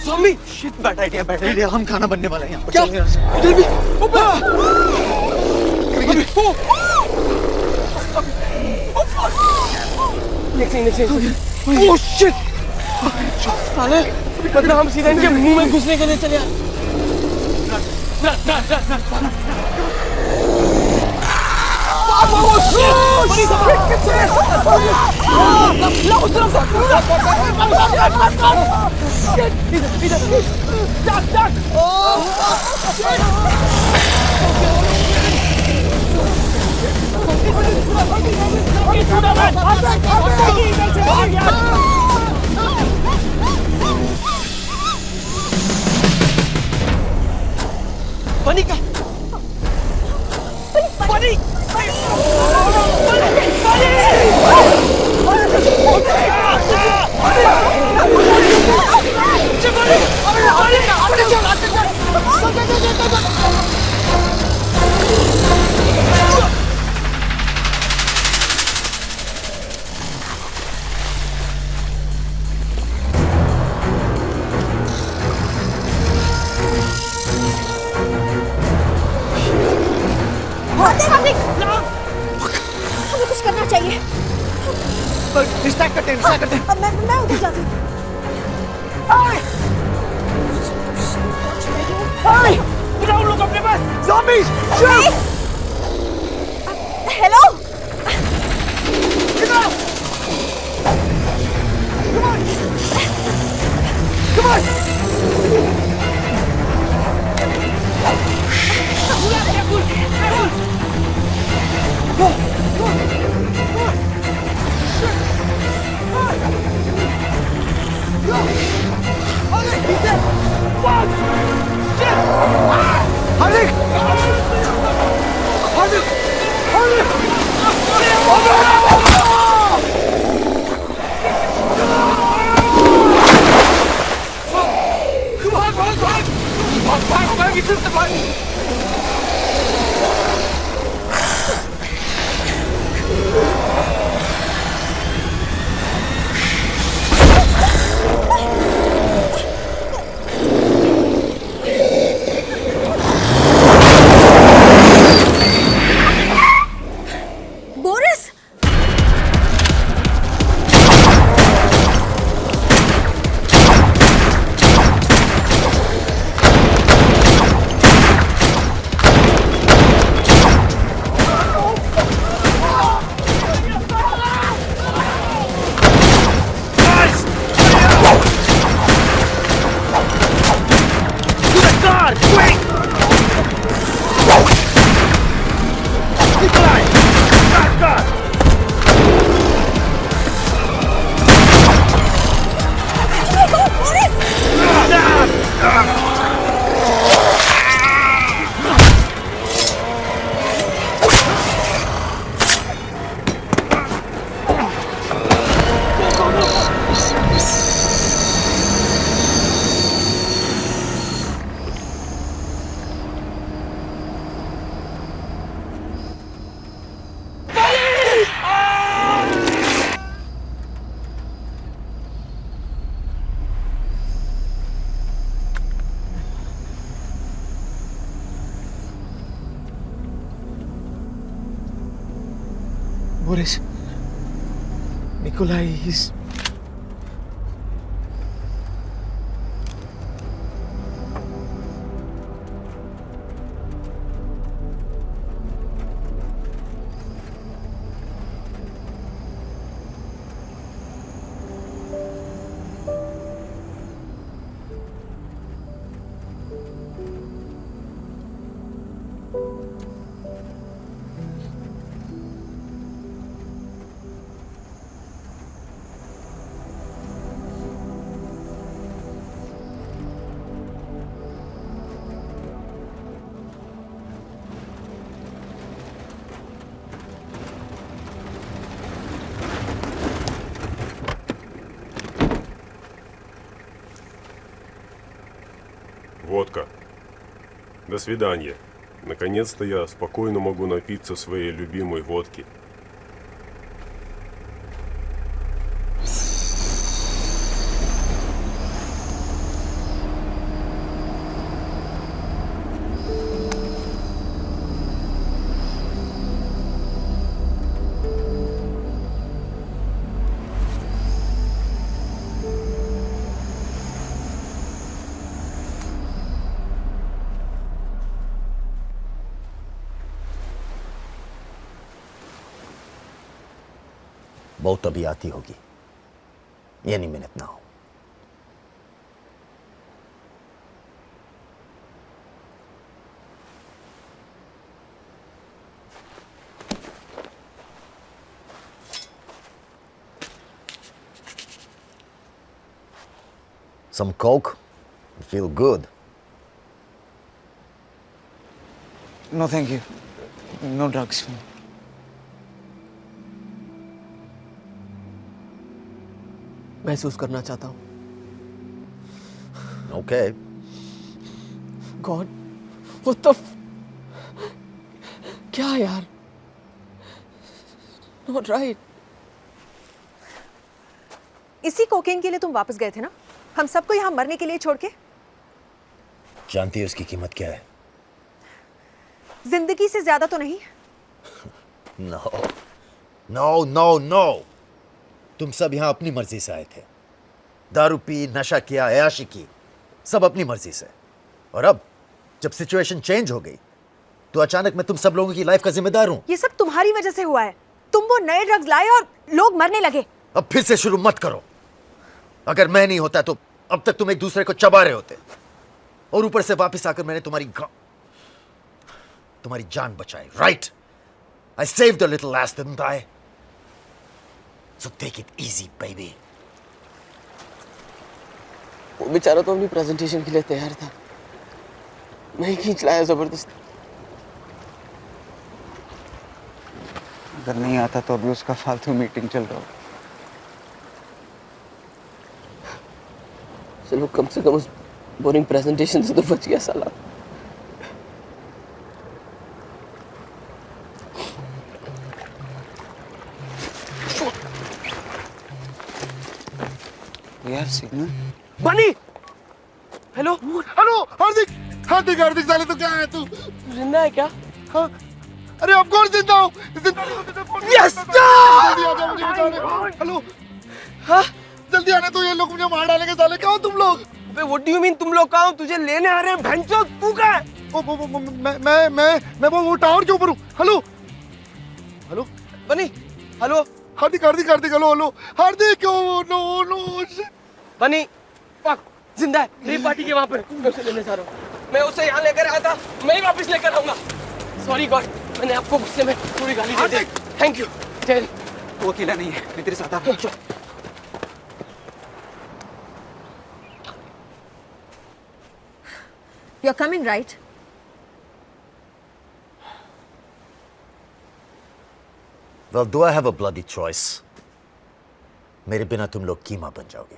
ज़ॉम्बी? शिट, बैड आइडिया, हम खाना बनने वाला है यहाँ पर। क्या? चल यहाँ से। इधर भी? Oh shit! साले, मतलब हम सीधा इनके मुंह में घुसने के लिए चले आए। बनी का बनी हमें कुछ करना चाहिए। डिस्ट्रैक्ट करते हैं। अब मैं उधर जाती हूँ। लोग अपने पास zombies! Hello. Boris, Boris. Nikolai, he's... Водка. До свидания. Наконец-то я спокойно могу напиться своей любимой водки. बहुत अभी आती होगी any minute now. Some coke? You feel good. No, thank you. No drugs. महसूस करना चाहता हूँ. Okay. God, what the क्या यार? Not right. इसी कोकेन के लिए तुम वापस गए थे ना? हम सबको यहाँ मरने के लिए छोड़ के? जानती है उसकी कीमत क्या है? जिंदगी से ज्यादा तो नहीं? No. No, no, no. तुम सब यहाँ अपनी मर्जी से आए थे. दारू पी, नशा किया, अयाशी की, सब अपनी मर्जी से. और अब जब सिचुएशन चेंज हो गई तो अचानक मैं तुम सब लोगों की लाइफ का जिम्मेदार हूं. ये सब तुम्हारी वजह से हुआ है. तुम वो नए ड्रग्स लाए और लोग मरने लगे. अब फिर से शुरू मत करो. अगर मैं नहीं होता तो अब तक तुम एक दूसरे को चबा रहे होते. और ऊपर से वापस आकर मैंने तुम्हारी जान बचाई. Right? I saved a little ass, didn't I? So take it easy, baby. वो बेचारा तो अपनी प्रेजेंटेशन के लिए तैयार था. मैं ही खींच लाया जबरदस्ती. अगर नहीं आता तो अभी उसका फालतू मीटिंग चल रहा हो. चलो कम से कम उस बोरिंग प्रेजेंटेशन से तो बच गया साला. यार सिग्नल. बनी. हेलो. हेलो हार्दिक. हार्दिक हार्दिक साले तो क्या है तू? जिंदा है क्या? हाँ. अरे ऑफ कोर्स जिंदा हूँ. यस. जल्दी आ जा मुझे बचाने. हेलो. हाँ. जल्दी आने तो ये लोग मुझे मार डालेंगे साले. क्या हो तुम लोग? अबे व्हाट डू यू मीन तुम लोग कहाँ हो? तुझे लेने आ रहे हैं. भैंचोद तू कहाँ है? मैं वो टावर के ऊपर हूँ. Hello. Hello. Bunny. Hello. Hardik Hardik Hardik. Hello hello Hardik. Oh no no. Bunny. Fuck. जिंदा है. रेप पार्टी के वहाँ पर. मैं उसे लेने जा रहा हूँ. मैं उसे यहाँ लेकर आया था. मैं ही वापस लेकर आऊंगा. Sorry God. मैंने आपको गुस्से में पूरी गाली दे दी. Thank you. टेल. वो अकेला नहीं है. मैं तेरे साथ आ. You're coming, right? Well, do I have a bloody choice? मेरे बिना तुम लोग कीमा बन जाओगे.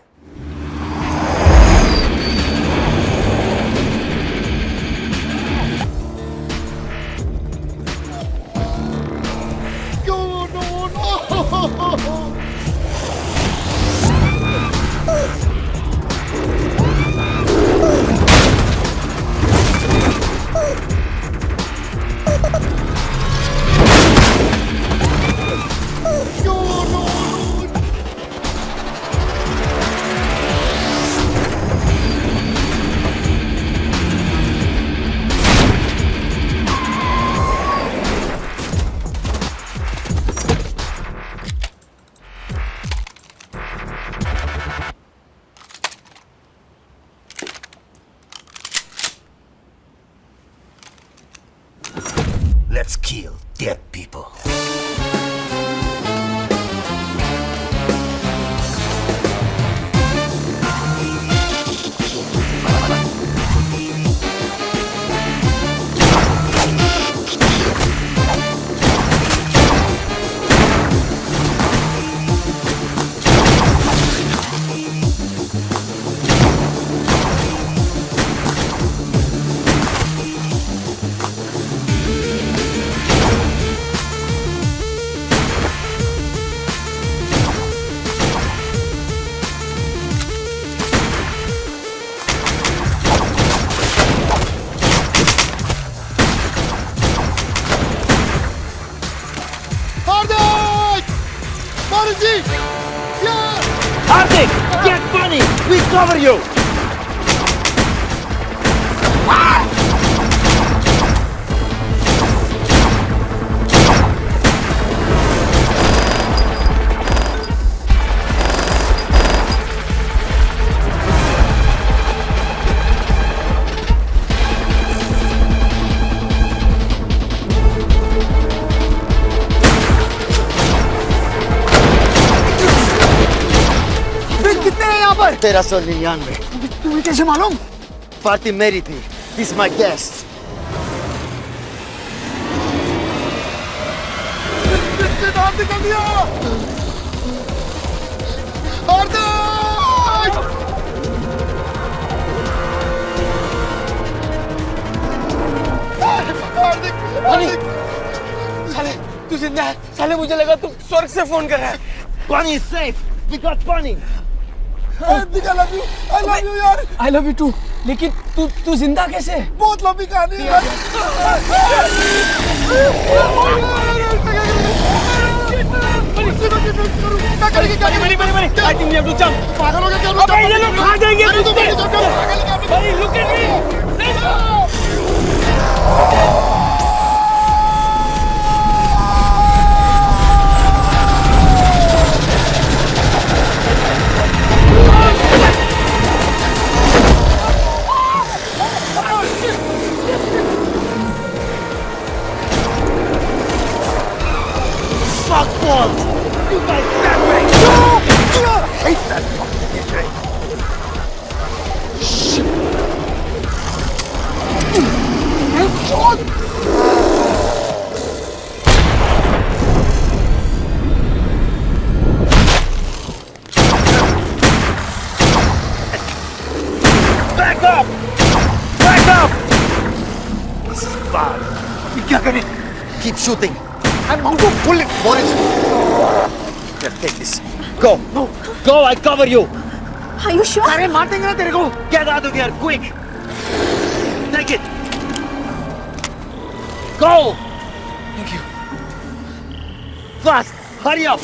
Let's kill dead people. Hardik, get money. We cover you. कितने हैं यहाँ पर? 1399. तुम्हें कैसे मालूम? पार्टी मेरी थी. He's my guest. नाम निकल दिया. हार्दिक! हार्दिक! साले तू जिंदा है? साले मुझे लगा तू स्वर्ग से फोन कर रहा है. Bunny is safe. We got Bunny. Hardik, I love you. I love you यार. I love you too. लेकिन तू जिंदा कैसे है? बहुत लंबी कहानी है यार. I think we have to jump. पागल हो गया क्या? अबे ये लोग खा जाएंगे मुझे. पागल भाई look at me. Back up! Back up! This is bad. क्या करें? Keep shooting. I'm going to pull it, Boris. Here, take this. Go. No. Go, I cover you. Are you sure? अरे मार देंगे ना तेरे को. Get out of here, quick. Take it. Go. Thank you. Fast. Hurry up.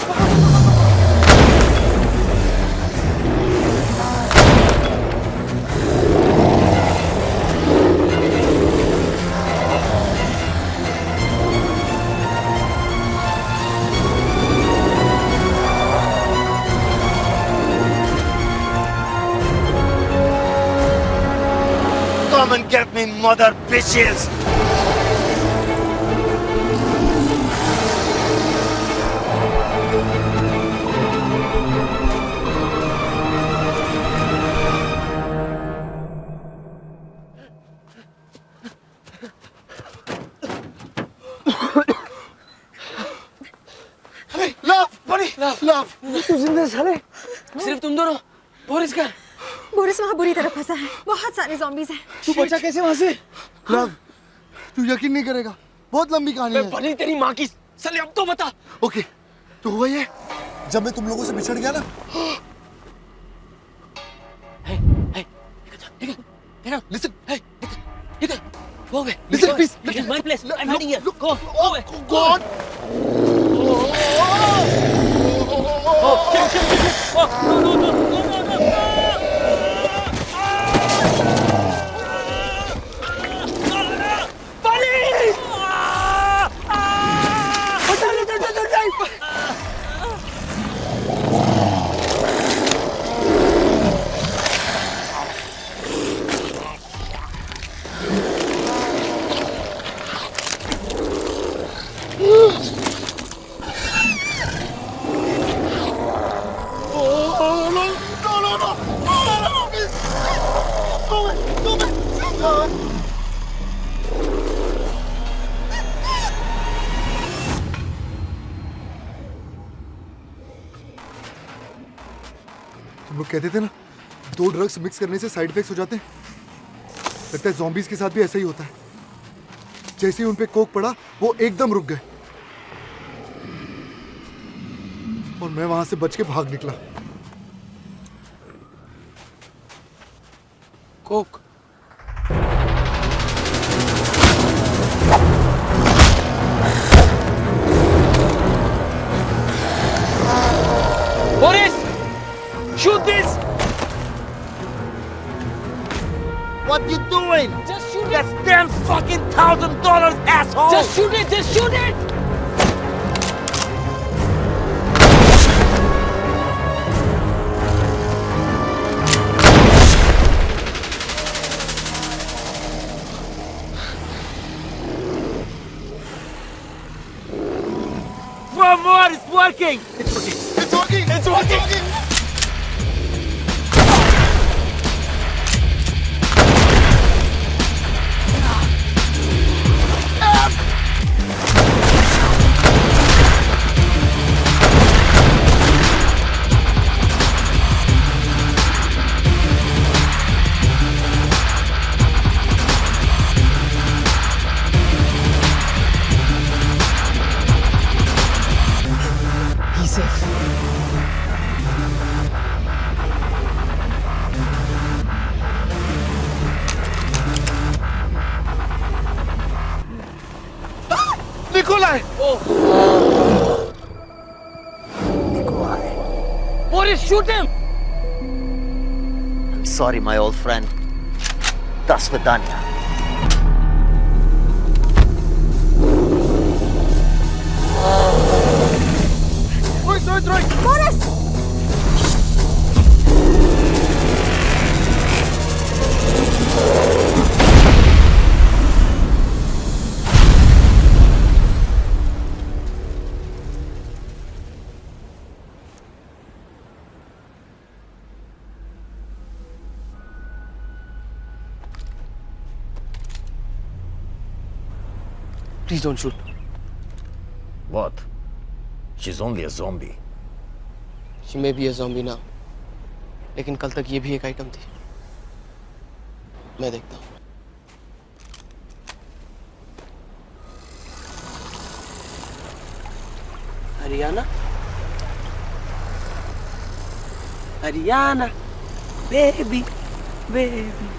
Come and get me, mother bitches! Love, buddy. Love. तू जिंदा है साले? सिर्फ तुम दोनों. बोरिस का. बोरिस वहाँ बुरी तरह फंसा है. बहुत सारे zombies हैं. तू बचा कैसे वहाँ से? लव, तू यकीन नहीं करेगा. बहुत लंबी कहानी है. बनी तेरी माँ की. साले अब तो बता. ओके, तो हुआ ये. जब मैं तुम लोगों से बिछड़ गया ना. Listen. Go away. Listen, please. This is my place. I'm hiding here. Go. Go away. God. हम लोग कहते थे ना, 2 ड्रग्स मिक्स करने से साइड इफेक्ट्स हो जाते हैं। लगता है zombies के साथ भी ऐसा ही होता है। जैसे ही उन पे कोक पड़ा, वो एकदम रुक गए और मैं वहां से बच के भाग निकला। Coke. Boris! Shoot this! What you doing? Just shoot it! That's damn fucking $1,000, asshole! Just shoot it! Just shoot it! One more, it's working! It's working! He's safe. Nikolai! Boris, shoot him! I'm sorry, my old friend. До свидания. Please don't shoot. What? She's only a zombie. She may be a zombie now. लेकिन कल तक ये भी एक आइटम थी। मैं देखता हूँ। Haryana, Haryana, baby, baby.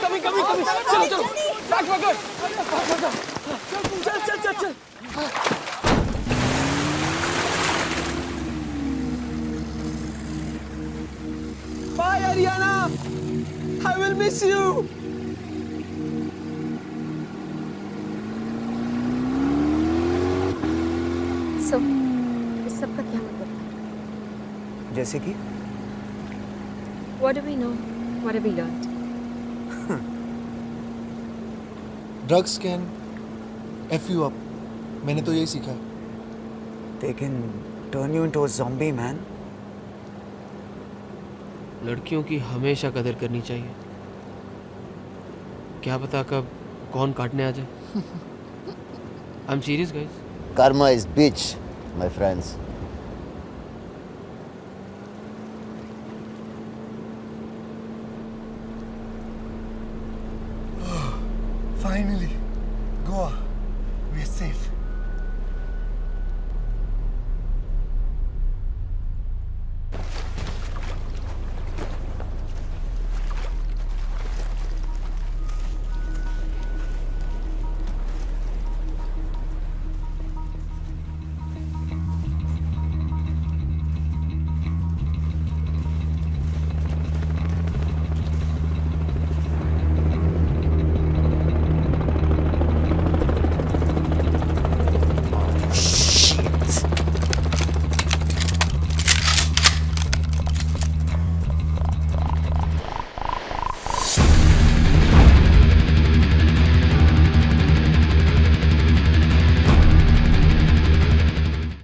Coming, coming, coming. चलो, चलो. Back, back, back. चल, चल, चल, चल. Bye, Ariana. I will miss you. So, इस सब का क्या मतलब है? जैसे कि What do we know? What have we learned? Drugs can F you up. मैंने तो यही सीखा है। they can turn you into a zombie, man. लड़कियों की हमेशा कदर करनी चाहिए। क्या पता कब कौन काटने आ जाए। I'm serious, guys. Karma is bitch, my friends.